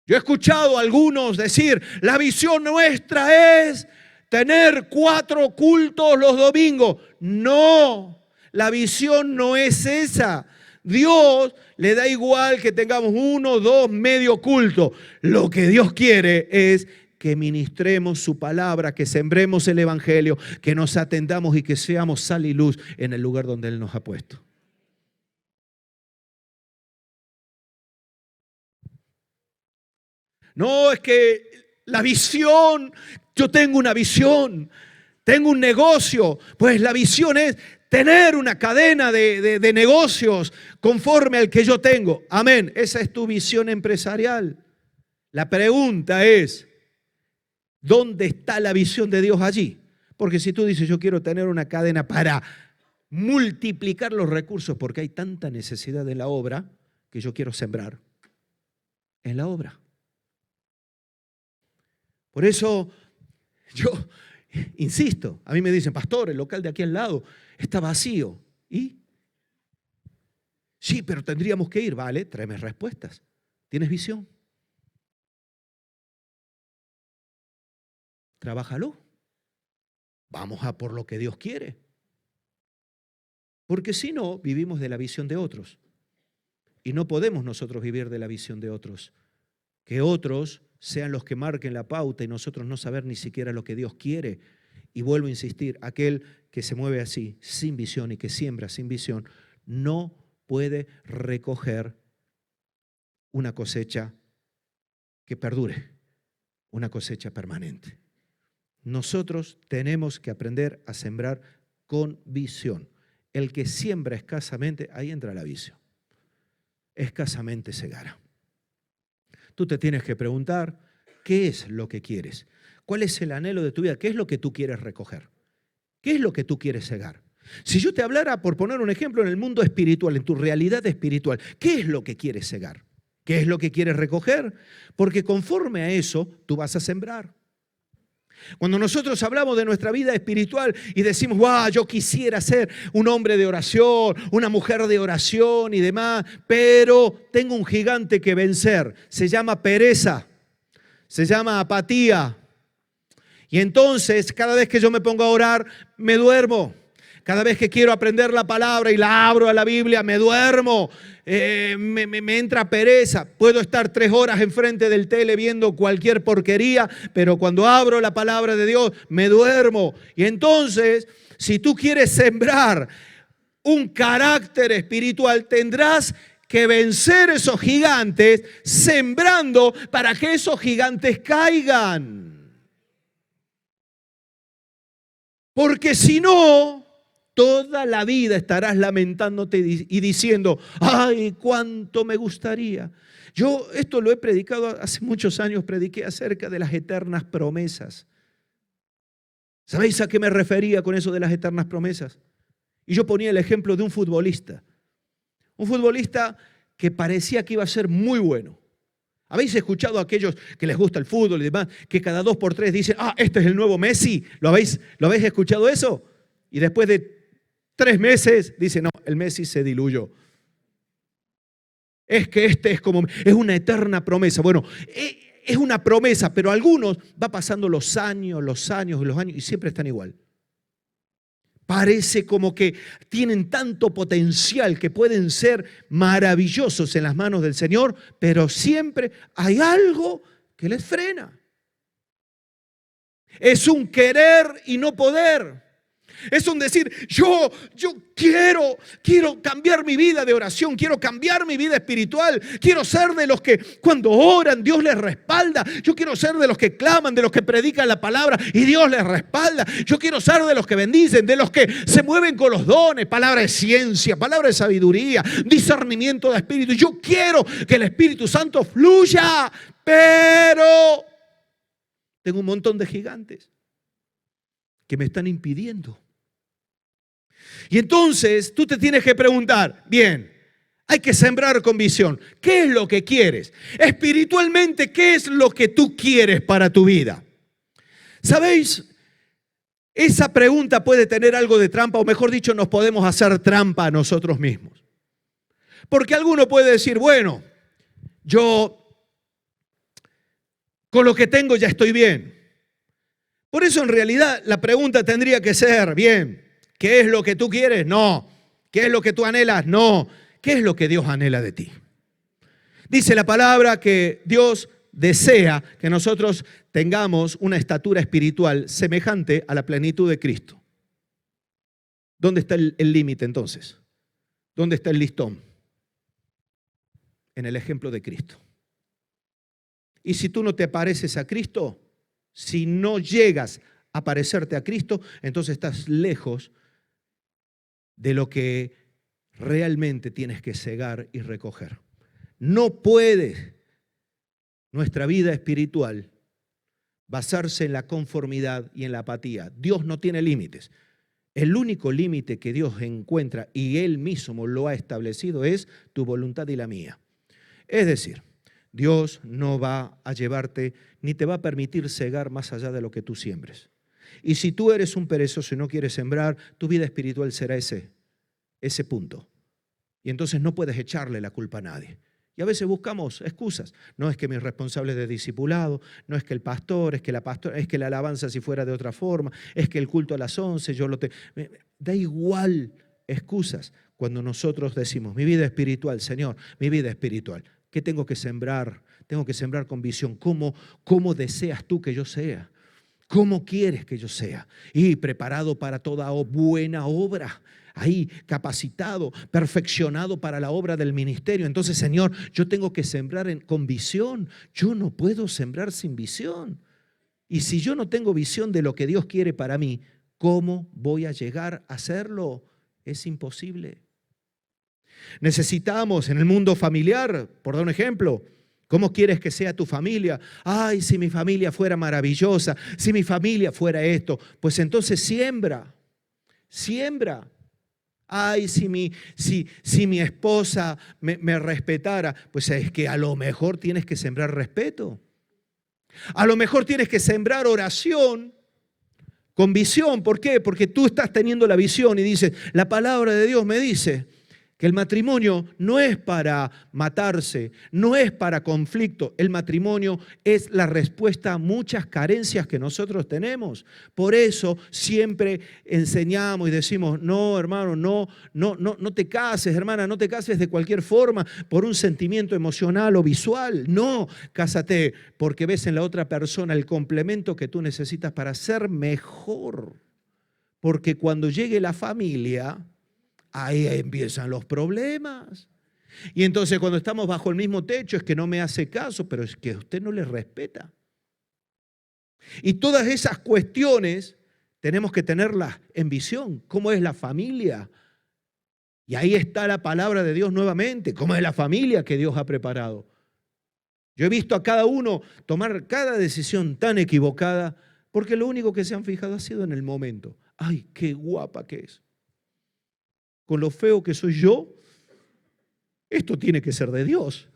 Yo he escuchado a algunos decir, la visión nuestra es tener 4 cultos los domingos. No, la visión no es esa. Dios le da igual que tengamos 1, 2, medio culto. Lo que Dios quiere es que ministremos su palabra, que sembremos el evangelio, que nos atendamos y que seamos sal y luz en el lugar donde Él nos ha puesto. No, es que la visión, yo tengo una visión, tengo un negocio, pues la visión es tener una cadena de negocios conforme al que yo tengo. Amén, esa es tu visión empresarial. La pregunta es, ¿dónde está la visión de Dios allí? Porque si tú dices, yo quiero tener una cadena para multiplicar los recursos, porque hay tanta necesidad en la obra, que yo quiero sembrar en la obra. Por eso yo insisto, a mí me dicen, pastor, el local de aquí al lado está vacío. ¿Y? Sí, pero tendríamos que ir. Vale, tráeme respuestas. ¿Tienes visión? Trabájalo. Vamos a por lo que Dios quiere. Porque si no, vivimos de la visión de otros. Y no podemos nosotros vivir de la visión de otros. Que otros sean los que marquen la pauta y nosotros no saber ni siquiera lo que Dios quiere. Y vuelvo a insistir, aquel que se mueve así, sin visión y que siembra sin visión, no puede recoger una cosecha que perdure, una cosecha permanente. Nosotros tenemos que aprender a sembrar con visión. El que siembra escasamente, ahí entra la visión. Escasamente segará. Tú te tienes que preguntar, ¿qué es lo que quieres? ¿Cuál es el anhelo de tu vida? ¿Qué es lo que tú quieres recoger? ¿Qué es lo que tú quieres segar? Si yo te hablara, por poner un ejemplo, en el mundo espiritual, en tu realidad espiritual, ¿qué es lo que quieres segar? ¿Qué es lo que quieres recoger? Porque conforme a eso, tú vas a sembrar. Cuando nosotros hablamos de nuestra vida espiritual y decimos, wow, yo quisiera ser un hombre de oración, una mujer de oración y demás, pero tengo un gigante que vencer, se llama pereza, se llama apatía. Y entonces, cada vez que yo me pongo a orar, me duermo. Cada vez que quiero aprender la palabra y la abro a la Biblia, me duermo, me entra pereza. Puedo estar 3 horas enfrente del tele viendo cualquier porquería, pero cuando abro la palabra de Dios, me duermo. Y entonces, si tú quieres sembrar un carácter espiritual, tendrás que vencer esos gigantes sembrando para que esos gigantes caigan. Porque si no, toda la vida estarás lamentándote y diciendo, ay, cuánto me gustaría. Yo esto lo he predicado hace muchos años, prediqué acerca de las eternas promesas. ¿Sabéis a qué me refería con eso de las eternas promesas? Y yo ponía el ejemplo de un futbolista que parecía que iba a ser muy bueno. ¿Habéis escuchado a aquellos que les gusta el fútbol y demás, que cada 2 por 3 dicen, este es el nuevo Messi? ¿Lo habéis escuchado eso? Y después de 3 meses dicen, no, el Messi se diluyó. Es que es una eterna promesa. Bueno, es una promesa, pero algunos va pasando los años y siempre están igual. Parece como que tienen tanto potencial que pueden ser maravillosos en las manos del Señor, pero siempre hay algo que les frena. Es un querer y no poder. Es un decir, yo quiero cambiar mi vida de oración, quiero cambiar mi vida espiritual, quiero ser de los que cuando oran Dios les respalda, yo quiero ser de los que claman, de los que predican la palabra y Dios les respalda, yo quiero ser de los que bendicen, de los que se mueven con los dones, palabra de ciencia, palabra de sabiduría, discernimiento de espíritu. Yo quiero que el Espíritu Santo fluya, pero tengo un montón de gigantes que me están impidiendo. Y entonces tú te tienes que preguntar, bien, hay que sembrar con visión. ¿Qué es lo que quieres? Espiritualmente, ¿qué es lo que tú quieres para tu vida? ¿Sabéis? Esa pregunta puede tener algo de trampa, o mejor dicho, nos podemos hacer trampa a nosotros mismos. Porque alguno puede decir, bueno, yo con lo que tengo ya estoy bien. Por eso en realidad la pregunta tendría que ser, bien, ¿qué es lo que tú quieres? No, ¿Qué es lo que tú anhelas? No. ¿Qué es lo que Dios anhela de ti? Dice la palabra que Dios desea que nosotros tengamos una estatura espiritual semejante a la plenitud de Cristo. ¿Dónde está el límite entonces? ¿Dónde está el listón? En el ejemplo de Cristo. Y si tú no te pareces a Cristo, si no llegas a parecerte a Cristo, entonces estás lejos de lo que realmente tienes que cegar y recoger. No puede nuestra vida espiritual basarse en la conformidad y en la apatía. Dios no tiene límites. El único límite que Dios encuentra, y Él mismo lo ha establecido, es tu voluntad y la mía. Es decir, Dios no va a llevarte ni te va a permitir cegar más allá de lo que tú siembres. Y si tú eres un perezoso y no quieres sembrar, tu vida espiritual será ese punto. Y entonces no puedes echarle la culpa a nadie. Y a veces buscamos excusas. No es que mis responsables de discipulado, no es que el pastor, es que la pastora, es que la alabanza si fuera de otra forma, es que el culto a las 11, Da igual excusas cuando nosotros decimos, mi vida espiritual, Señor, mi vida espiritual. ¿Qué tengo que sembrar? Tengo que sembrar con visión. ¿Cómo deseas tú que yo sea? ¿Cómo quieres que yo sea? Y preparado para toda buena obra. Ahí capacitado, perfeccionado para la obra del ministerio. Entonces, Señor, yo tengo que sembrar con visión. Yo no puedo sembrar sin visión. Y si yo no tengo visión de lo que Dios quiere para mí, ¿cómo voy a llegar a hacerlo? Es imposible. Necesitamos en el mundo familiar, por dar un ejemplo, ¿cómo quieres que sea tu familia? Ay, si mi familia fuera maravillosa, si mi familia fuera esto, pues entonces siembra. Ay, si mi esposa me respetara, pues es que a lo mejor tienes que sembrar respeto. A lo mejor tienes que sembrar oración con visión. ¿Por qué? Porque tú estás teniendo la visión y dices, la palabra de Dios me dice que el matrimonio no es para matarse, no es para conflicto. El matrimonio es la respuesta a muchas carencias que nosotros tenemos. Por eso siempre enseñamos y decimos, no, hermano, no te cases, hermana, no te cases de cualquier forma por un sentimiento emocional o visual. No, cásate porque ves en la otra persona el complemento que tú necesitas para ser mejor. Porque cuando llegue la familia, ahí empiezan los problemas. Y entonces cuando estamos bajo el mismo techo es que no me hace caso, pero es que usted no le respeta. Y todas esas cuestiones tenemos que tenerlas en visión. ¿Cómo es la familia? Y ahí está la palabra de Dios nuevamente. ¿Cómo es la familia que Dios ha preparado? Yo he visto a cada uno tomar cada decisión tan equivocada porque lo único que se han fijado ha sido en el momento. ¡Ay, qué guapa que es! Con lo feo que soy yo, esto tiene que ser de Dios.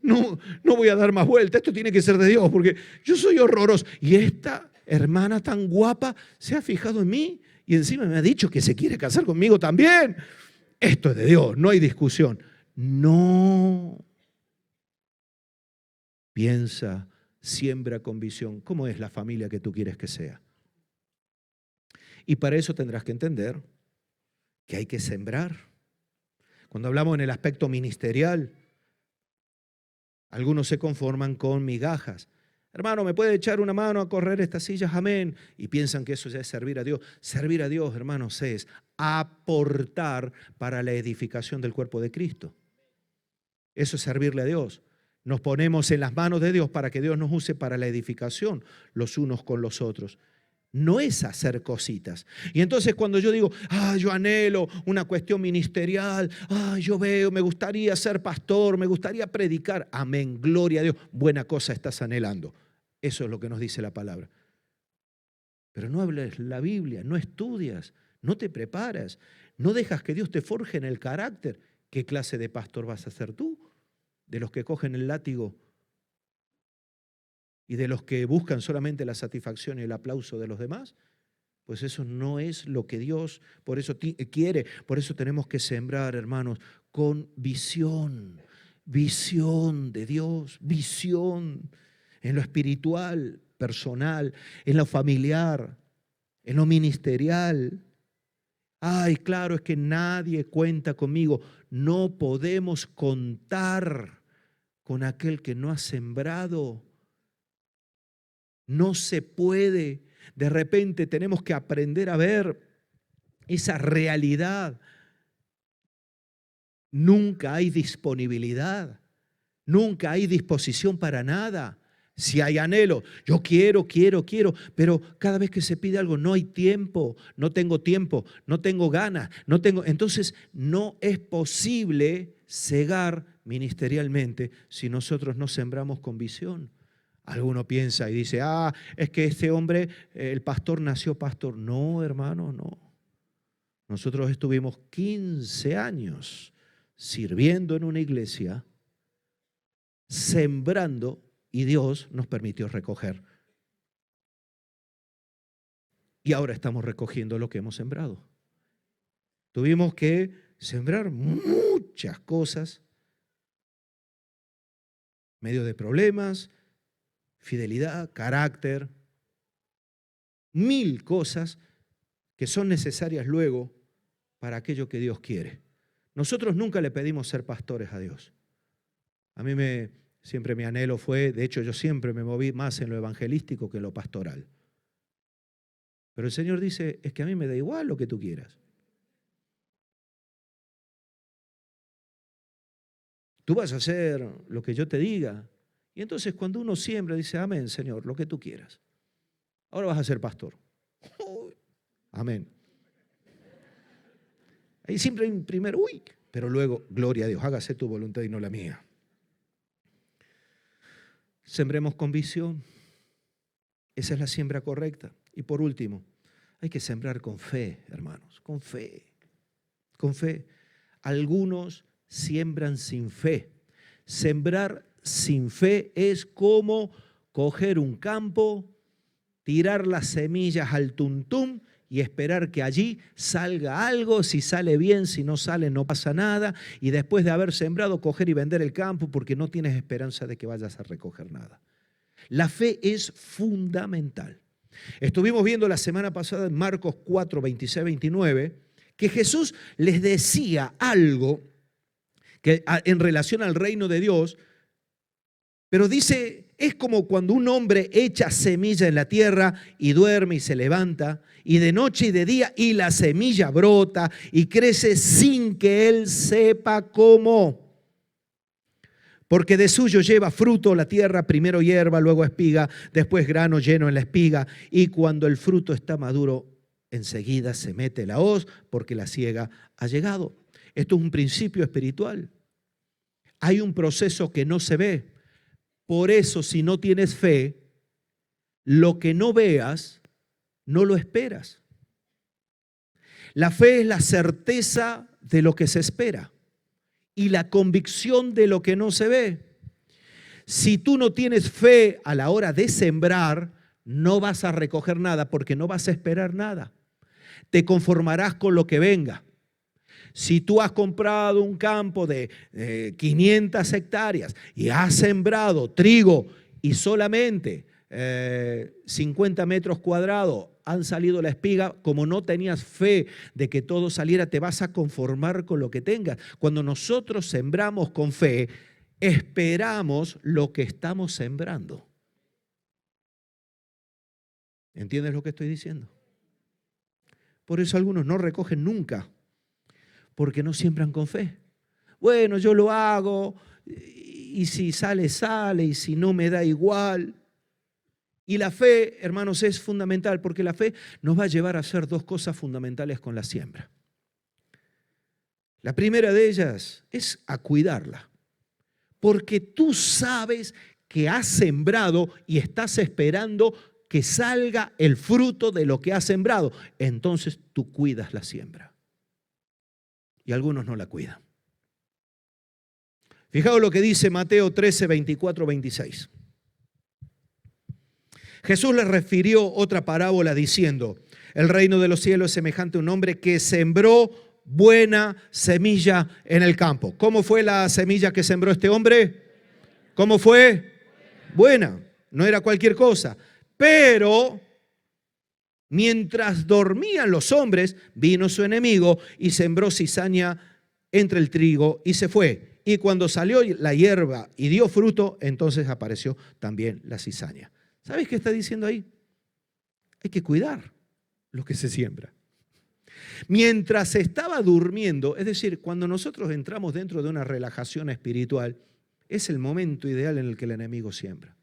No voy a dar más vuelta, esto tiene que ser de Dios, porque yo soy horroroso. Y esta hermana tan guapa se ha fijado en mí y encima me ha dicho que se quiere casar conmigo también. Esto es de Dios, no hay discusión. No. Piensa, siembra con visión. ¿Cómo es la familia que tú quieres que sea? Y para eso tendrás que entender que hay que sembrar. Cuando hablamos en el aspecto ministerial, algunos se conforman con migajas. Hermano, ¿me puede echar una mano a correr estas sillas? Amén. Y piensan que eso ya es servir a Dios. Servir a Dios, hermanos, es aportar para la edificación del cuerpo de Cristo. Eso es servirle a Dios. Nos ponemos en las manos de Dios para que Dios nos use para la edificación los unos con los otros. No es hacer cositas. Y entonces cuando yo digo, yo anhelo una cuestión ministerial, yo veo, me gustaría ser pastor, me gustaría predicar. Amén, gloria a Dios. Buena cosa estás anhelando. Eso es lo que nos dice la palabra. Pero no hables la Biblia, no estudias, no te preparas, no dejas que Dios te forje en el carácter. ¿Qué clase de pastor vas a ser tú? ¿De los que cogen el látigo y de los que buscan solamente la satisfacción y el aplauso de los demás? Pues eso no es lo que Dios por eso quiere. Por eso tenemos que sembrar, hermanos, con visión. Visión de Dios, visión en lo espiritual, personal, en lo familiar, en lo ministerial. Ay, claro, es que nadie cuenta conmigo. No podemos contar con aquel que no ha sembrado. No se puede. De repente tenemos que aprender a ver esa realidad. Nunca hay disponibilidad. Nunca hay disposición para nada. Si hay anhelo, yo quiero, pero cada vez que se pide algo no hay tiempo, no tengo ganas, no tengo. Entonces no es posible cegar ministerialmente si nosotros no sembramos con visión. Alguno piensa y dice, es que este hombre, el pastor nació pastor. No, hermano, no. Nosotros estuvimos 15 años sirviendo en una iglesia, sembrando, y Dios nos permitió recoger. Y ahora estamos recogiendo lo que hemos sembrado. Tuvimos que sembrar muchas cosas, medio de problemas, fidelidad, carácter, 1000 cosas que son necesarias luego para aquello que Dios quiere. Nosotros nunca le pedimos ser pastores a Dios. A mí siempre mi anhelo fue, de hecho yo siempre me moví más en lo evangelístico que en lo pastoral. Pero el Señor dice, es que a mí me da igual lo que tú quieras. Tú vas a hacer lo que yo te diga. Y entonces cuando uno siembra, dice, amén, Señor, lo que tú quieras. Ahora vas a ser pastor. Amén. Ahí siempre hay un primer, pero luego, gloria a Dios, hágase tu voluntad y no la mía. Sembremos con visión. Esa es la siembra correcta. Y por último, hay que sembrar con fe, hermanos, con fe. Con fe. Algunos siembran sin fe. Sembrar sin fe es como coger un campo, tirar las semillas al tuntún y esperar que allí salga algo. Si sale bien, si no sale, no pasa nada. Y después de haber sembrado, coger y vender el campo porque no tienes esperanza de que vayas a recoger nada. La fe es fundamental. Estuvimos viendo la semana pasada en Marcos 4, 26, 29, que Jesús les decía algo que, en relación al reino de Dios, pero dice, es como cuando un hombre echa semilla en la tierra y duerme y se levanta, y de noche y de día, y la semilla brota y crece sin que él sepa cómo. Porque de suyo lleva fruto la tierra, primero hierba, luego espiga, después grano lleno en la espiga, y cuando el fruto está maduro, enseguida se mete la hoz, porque la siega ha llegado. Esto es un principio espiritual. Hay un proceso que no se ve. Por eso, si no tienes fe, lo que no veas, no lo esperas. La fe es la certeza de lo que se espera y la convicción de lo que no se ve. Si tú no tienes fe a la hora de sembrar, no vas a recoger nada porque no vas a esperar nada. Te conformarás con lo que venga. Si tú has comprado un campo de 500 hectáreas y has sembrado trigo y solamente 50 metros cuadrados han salido la espiga, como no tenías fe de que todo saliera, te vas a conformar con lo que tengas. Cuando nosotros sembramos con fe, esperamos lo que estamos sembrando. ¿Entiendes lo que estoy diciendo? Por eso algunos no recogen nunca, porque no siembran con fe. Bueno, yo lo hago, y si sale, sale, y si no me da igual. Y la fe, hermanos, es fundamental, porque la fe nos va a llevar a hacer dos cosas fundamentales con la siembra. La primera de ellas es a cuidarla, porque tú sabes que has sembrado y estás esperando que salga el fruto de lo que has sembrado. Entonces tú cuidas la siembra. Y algunos no la cuidan. Fijaos lo que dice Mateo 13, 24, 26. Jesús les refirió otra parábola diciendo, el reino de los cielos es semejante a un hombre que sembró buena semilla en el campo. ¿Cómo fue la semilla que sembró este hombre? ¿Cómo fue? Buena. No era cualquier cosa. Pero Mientras dormían los hombres, vino su enemigo y sembró cizaña entre el trigo y se fue. Y cuando salió la hierba y dio fruto, entonces apareció también la cizaña. ¿Sabes qué está diciendo ahí? Hay que cuidar lo que se siembra. Mientras estaba durmiendo, es decir, cuando nosotros entramos dentro de una relajación espiritual, es el momento ideal en el que el enemigo siembra.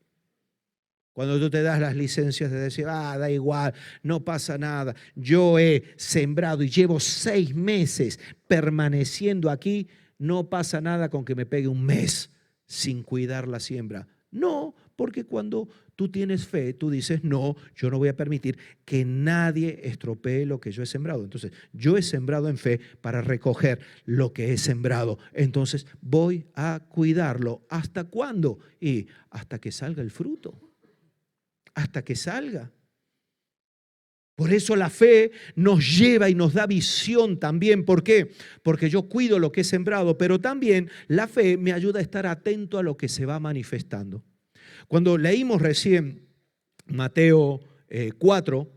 Cuando tú te das las licencias de decir, da igual, no pasa nada, yo he sembrado y llevo 6 meses permaneciendo aquí, no pasa nada con que me pegue un mes sin cuidar la siembra. No, porque cuando tú tienes fe, tú dices, no, yo no voy a permitir que nadie estropee lo que yo he sembrado. Entonces, yo he sembrado en fe para recoger lo que he sembrado. Entonces, voy a cuidarlo. ¿Hasta cuándo? Y hasta que salga el fruto. Hasta que salga. Por eso la fe nos lleva y nos da visión también. ¿Por qué? Porque yo cuido lo que he sembrado, pero también la fe me ayuda a estar atento a lo que se va manifestando. Cuando leímos recién Mateo 4,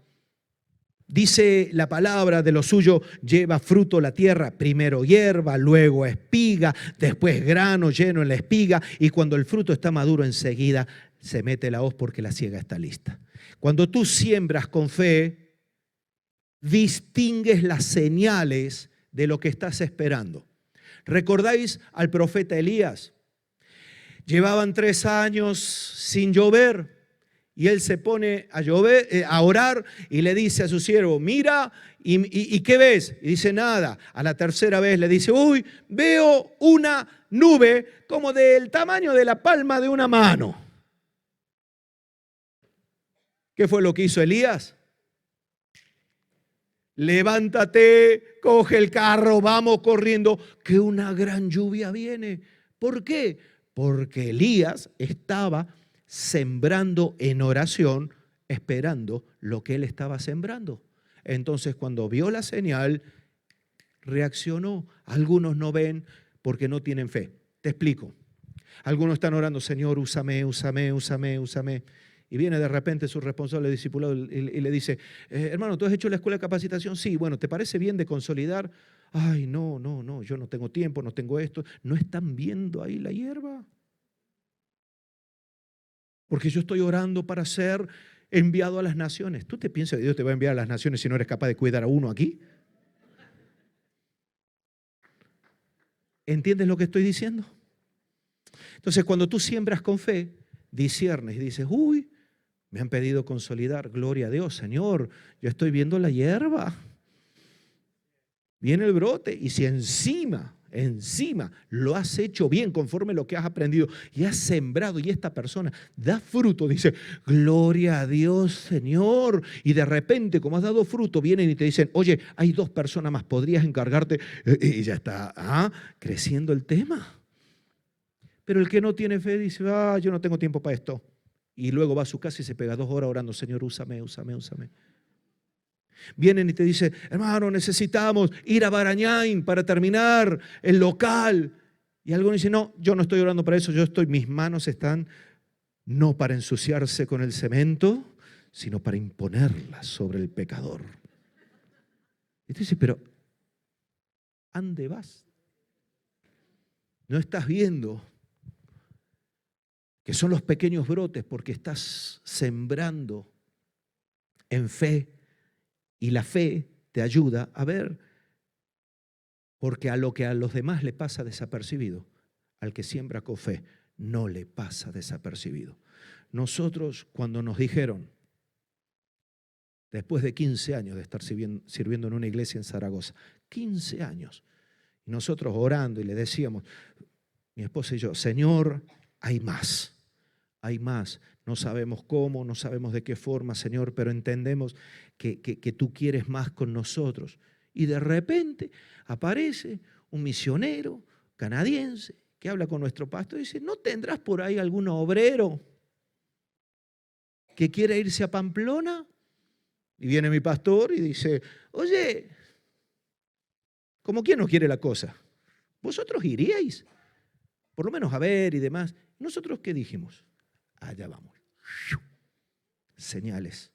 dice la palabra: de lo suyo lleva fruto la tierra, primero hierba, luego espiga, después grano lleno en la espiga, y cuando el fruto está maduro enseguida se mete la hoz porque la siega está lista. Cuando tú siembras con fe, distingues las señales de lo que estás esperando. ¿Recordáis al profeta Elías? Llevaban 3 años sin llover y él se pone a orar y le dice a su siervo, mira, ¿y qué ves? Y dice, nada. A la tercera vez le dice, uy, veo una nube como del tamaño de la palma de una mano. ¿Qué fue lo que hizo Elías? Levántate, coge el carro, vamos corriendo, que una gran lluvia viene. ¿Por qué? Porque Elías estaba sembrando en oración, esperando lo que él estaba sembrando. Entonces, cuando vio la señal, reaccionó. Algunos no ven porque no tienen fe. Te explico. Algunos están orando, Señor, úsame, úsame, úsame, úsame. Y viene de repente su responsable discipulado y le dice, hermano, ¿tú has hecho la escuela de capacitación? Sí, bueno, ¿te parece bien de consolidar? Ay, no, yo no tengo tiempo, no tengo esto. ¿No están viendo ahí la hierba? Porque yo estoy orando para ser enviado a las naciones. ¿Tú te piensas que Dios te va a enviar a las naciones si no eres capaz de cuidar a uno aquí? ¿Entiendes lo que estoy diciendo? Entonces, cuando tú siembras con fe, disciernes y dices, uy, me han pedido consolidar, gloria a Dios, Señor, yo estoy viendo la hierba, viene el brote, y si encima lo has hecho bien conforme lo que has aprendido y has sembrado y esta persona da fruto, dice, gloria a Dios, Señor, y de repente como has dado fruto vienen y te dicen, oye, hay 2 personas más, podrías encargarte, y ya está creciendo el tema. Pero el que no tiene fe dice, yo no tengo tiempo para esto. Y luego va a su casa y se pega 2 horas orando, Señor, úsame, úsame, úsame. Vienen y te dicen, hermano, necesitamos ir a Barañáin para terminar el local. Y algunos dicen, no, yo no estoy orando para eso, mis manos están no para ensuciarse con el cemento, sino para imponerlas sobre el pecador. Y tú dices, pero ¿a dónde vas? No estás viendo que son los pequeños brotes porque estás sembrando en fe y la fe te ayuda a ver, porque a lo que a los demás le pasa desapercibido, al que siembra con fe no le pasa desapercibido. Nosotros cuando nos dijeron, después de 15 años de estar sirviendo en una iglesia en Zaragoza, 15 años, y nosotros orando y le decíamos, mi esposa y yo, Señor, hay más. Hay más, no sabemos cómo, no sabemos de qué forma, Señor, pero entendemos que tú quieres más con nosotros. Y de repente aparece un misionero canadiense que habla con nuestro pastor y dice, ¿no tendrás por ahí algún obrero que quiera irse a Pamplona? Y viene mi pastor y dice, oye, ¿cómo quién no quiere la cosa? ¿Vosotros iríais? Por lo menos a ver y demás. ¿Nosotros qué dijimos? Allá vamos. Señales.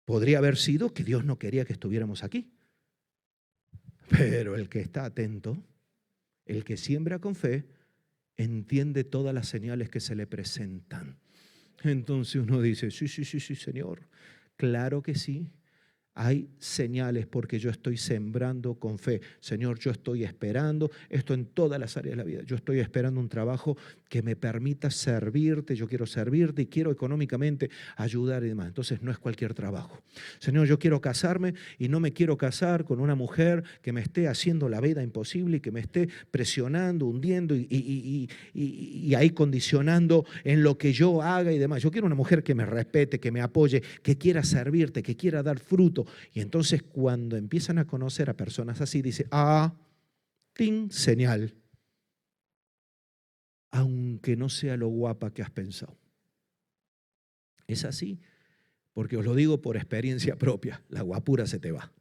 Podría haber sido que Dios no quería que estuviéramos aquí. Pero el que está atento, el que siembra con fe, entiende todas las señales que se le presentan. Entonces uno dice, sí, Señor, claro que sí. Hay señales porque yo estoy sembrando con fe. Señor, yo estoy esperando, esto en todas las áreas de la vida, yo estoy esperando un trabajo que me permita servirte, yo quiero servirte y quiero económicamente ayudar y demás. Entonces no es cualquier trabajo. Señor, yo quiero casarme y no me quiero casar con una mujer que me esté haciendo la vida imposible y que me esté presionando, hundiendo y ahí condicionando en lo que yo haga y demás. Yo quiero una mujer que me respete, que me apoye, que quiera servirte, que quiera dar fruto. Y entonces cuando empiezan a conocer a personas así, dice, tin, señal. Aunque no sea lo guapa que has pensado. Es así, porque os lo digo por experiencia propia, la guapura se te va.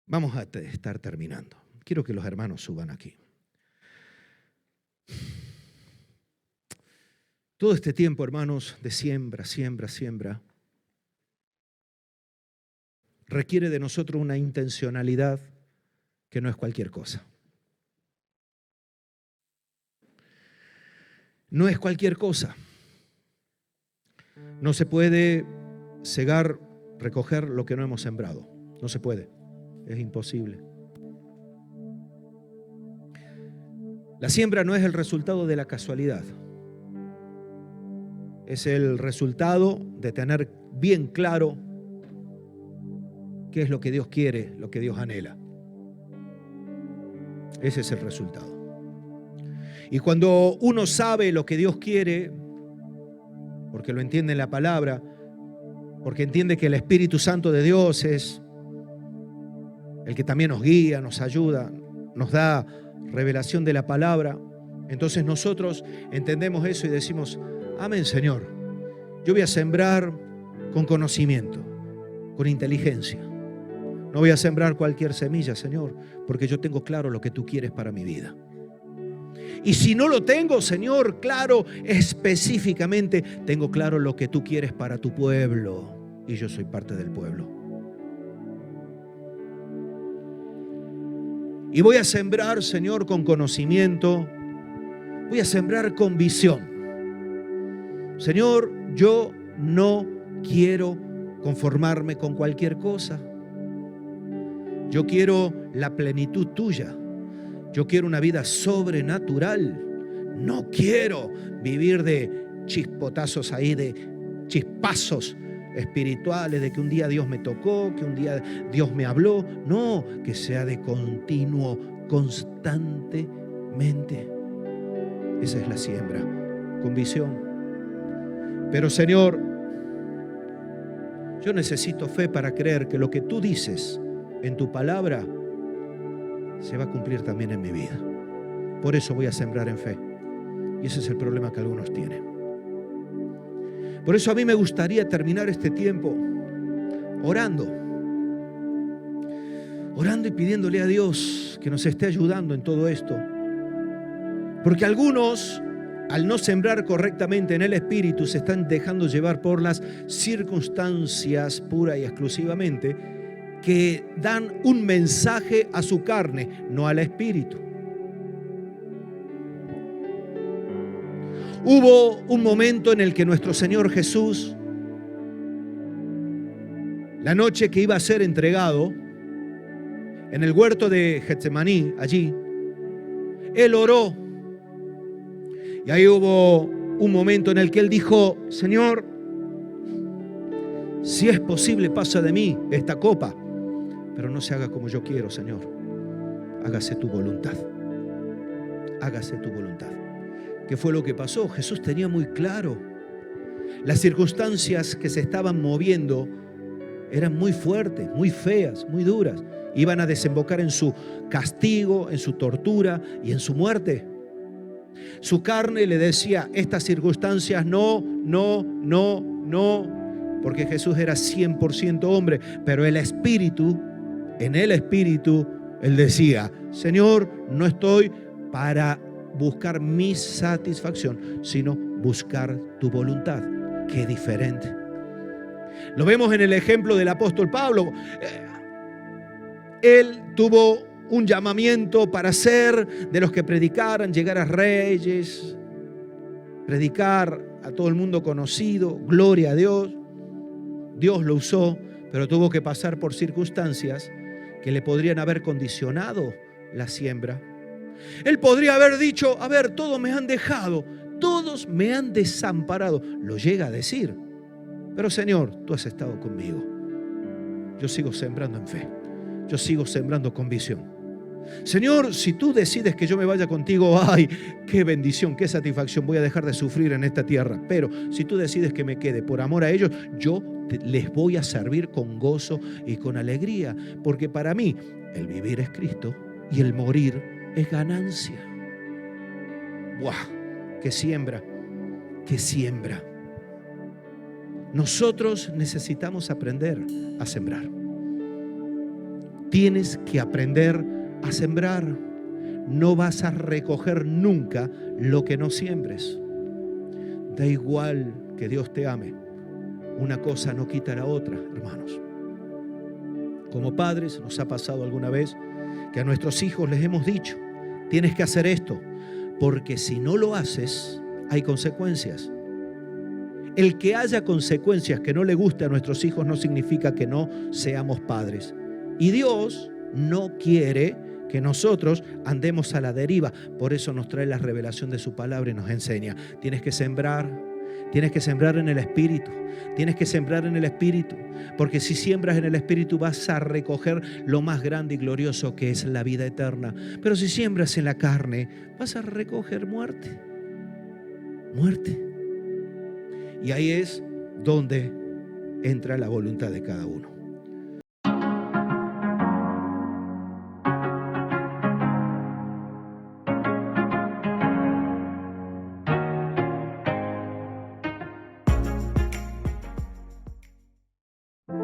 Vamos a estar terminando. Quiero que los hermanos suban aquí. Todo este tiempo, hermanos, de siembra, requiere de nosotros una intencionalidad que no es cualquier cosa. No es cualquier cosa. No se puede cegar, recoger lo que no hemos sembrado. No se puede. Es imposible. La siembra no es el resultado de la casualidad. Es el resultado de tener bien claro qué es lo que Dios quiere, lo que Dios anhela. Ese es el resultado. Y cuando uno sabe lo que Dios quiere, porque lo entiende en la palabra, porque entiende que el Espíritu Santo de Dios es el que también nos guía, nos ayuda, nos da revelación de la palabra, entonces nosotros entendemos eso y decimos, amén, Señor, yo voy a sembrar con conocimiento, con inteligencia. No voy a sembrar cualquier semilla, Señor, porque yo tengo claro lo que tú quieres para mi vida. Y si no lo tengo, Señor, claro, específicamente, tengo claro lo que tú quieres para tu pueblo. Y yo soy parte del pueblo. Y voy a sembrar, Señor, con conocimiento. Voy a sembrar con visión. Señor, yo no quiero conformarme con cualquier cosa. Yo quiero la plenitud tuya. Yo quiero una vida sobrenatural. No quiero vivir de chispotazos ahí, de chispazos espirituales, de que un día Dios me tocó, que un día Dios me habló. No, que sea de continuo, constantemente. Esa es la siembra, con visión. Pero Señor, yo necesito fe para creer que lo que tú dices en tu palabra se va a cumplir también en mi vida. Por eso voy a sembrar en fe. Y ese es el problema que algunos tienen. Por eso a mí me gustaría terminar este tiempo orando y pidiéndole a Dios que nos esté ayudando en todo esto. Porque algunos, al no sembrar correctamente en el Espíritu, se están dejando llevar por las circunstancias pura y exclusivamente, que dan un mensaje a su carne, no al Espíritu. Hubo un momento en el que nuestro Señor Jesús, la noche que iba a ser entregado, en el huerto de Getsemaní, allí, Él oró. Y ahí hubo un momento en el que Él dijo, Señor, si es posible, pasa de mí esta copa. Pero no se haga como yo quiero, Señor. Hágase tu voluntad. Hágase tu voluntad. ¿Qué fue lo que pasó? Jesús tenía muy claro. Las circunstancias que se estaban moviendo eran muy fuertes, muy feas, muy duras. Iban a desembocar en su castigo, en su tortura y en su muerte. Su carne le decía, estas circunstancias no. Porque Jesús era 100% hombre, pero el Espíritu, en el Espíritu, Él decía, Señor, no estoy para buscar mi satisfacción, sino buscar tu voluntad. Qué diferente. Lo vemos en el ejemplo del apóstol Pablo. Él tuvo un llamamiento para ser de los que predicaran, llegar a reyes, predicar a todo el mundo conocido, gloria a Dios. Dios lo usó, pero tuvo que pasar por circunstancias que le podrían haber condicionado la siembra. Él podría haber dicho, a ver, todos me han dejado, todos me han desamparado. Lo llega a decir, pero Señor, tú has estado conmigo. Yo sigo sembrando en fe, yo sigo sembrando con visión. Señor, si tú decides que yo me vaya contigo, ¡ay, qué bendición, qué satisfacción! Voy a dejar de sufrir en esta tierra. Pero si tú decides que me quede por amor a ellos, yo les voy a servir con gozo y con alegría. Porque para mí, el vivir es Cristo y el morir es ganancia. ¡Buah! ¡Qué siembra! ¡Qué siembra! Nosotros necesitamos aprender a sembrar. Tienes que aprender a sembrar. No vas a recoger nunca lo que no siembres. Da igual que Dios te ame. Una cosa no quita la otra, hermanos. Como padres, nos ha pasado alguna vez que a nuestros hijos les hemos dicho, tienes que hacer esto, porque si no lo haces, hay consecuencias. El que haya consecuencias que no le guste a nuestros hijos no significa que no seamos padres. Y Dios no quiere que nosotros andemos a la deriva. Por eso nos trae la revelación de su palabra y nos enseña. Tienes que sembrar en el Espíritu. Tienes que sembrar en el Espíritu. Porque si siembras en el Espíritu vas a recoger lo más grande y glorioso que es la vida eterna. Pero si siembras en la carne, vas a recoger muerte. Muerte. Y ahí es donde entra la voluntad de cada uno.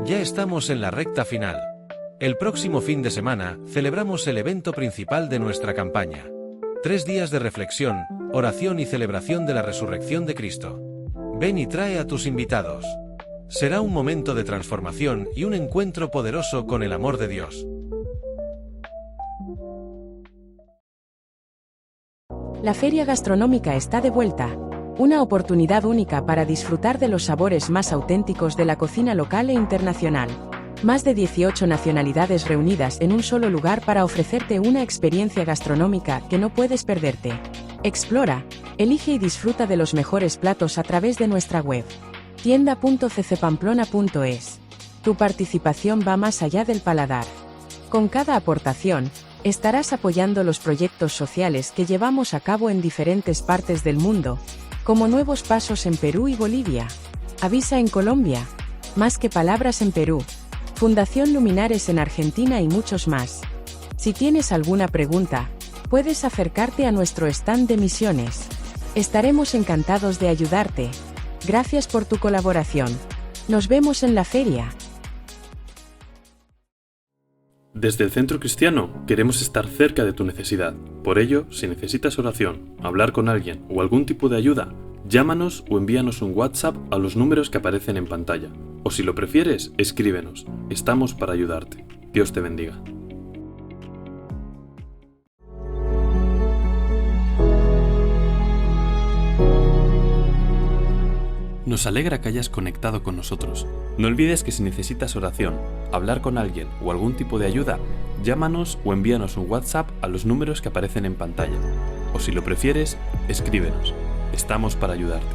Ya estamos en la recta final. El próximo fin de semana celebramos el evento principal de nuestra campaña. 3 días de reflexión, oración y celebración de la resurrección de Cristo. Ven y trae a tus invitados. Será un momento de transformación y un encuentro poderoso con el amor de Dios. La Feria Gastronómica está de vuelta. Una oportunidad única para disfrutar de los sabores más auténticos de la cocina local e internacional. Más de 18 nacionalidades reunidas en un solo lugar para ofrecerte una experiencia gastronómica que no puedes perderte. Explora, elige y disfruta de los mejores platos a través de nuestra web. tienda.ccpamplona.es. Tu participación va más allá del paladar. Con cada aportación, estarás apoyando los proyectos sociales que llevamos a cabo en diferentes partes del mundo, como Nuevos Pasos en Perú y Bolivia, Avisa en Colombia, Más que Palabras en Perú, Fundación Luminares en Argentina y muchos más. Si tienes alguna pregunta, puedes acercarte a nuestro stand de misiones. Estaremos encantados de ayudarte. Gracias por tu colaboración. Nos vemos en la feria. Desde el Centro Cristiano queremos estar cerca de tu necesidad. Por ello, si necesitas oración, hablar con alguien o algún tipo de ayuda, llámanos o envíanos un WhatsApp a los números que aparecen en pantalla. O si lo prefieres, escríbenos. Estamos para ayudarte. Dios te bendiga. Nos alegra que hayas conectado con nosotros. No olvides que si necesitas oración, hablar con alguien o algún tipo de ayuda, llámanos o envíanos un WhatsApp a los números que aparecen en pantalla. O si lo prefieres, escríbenos. Estamos para ayudarte.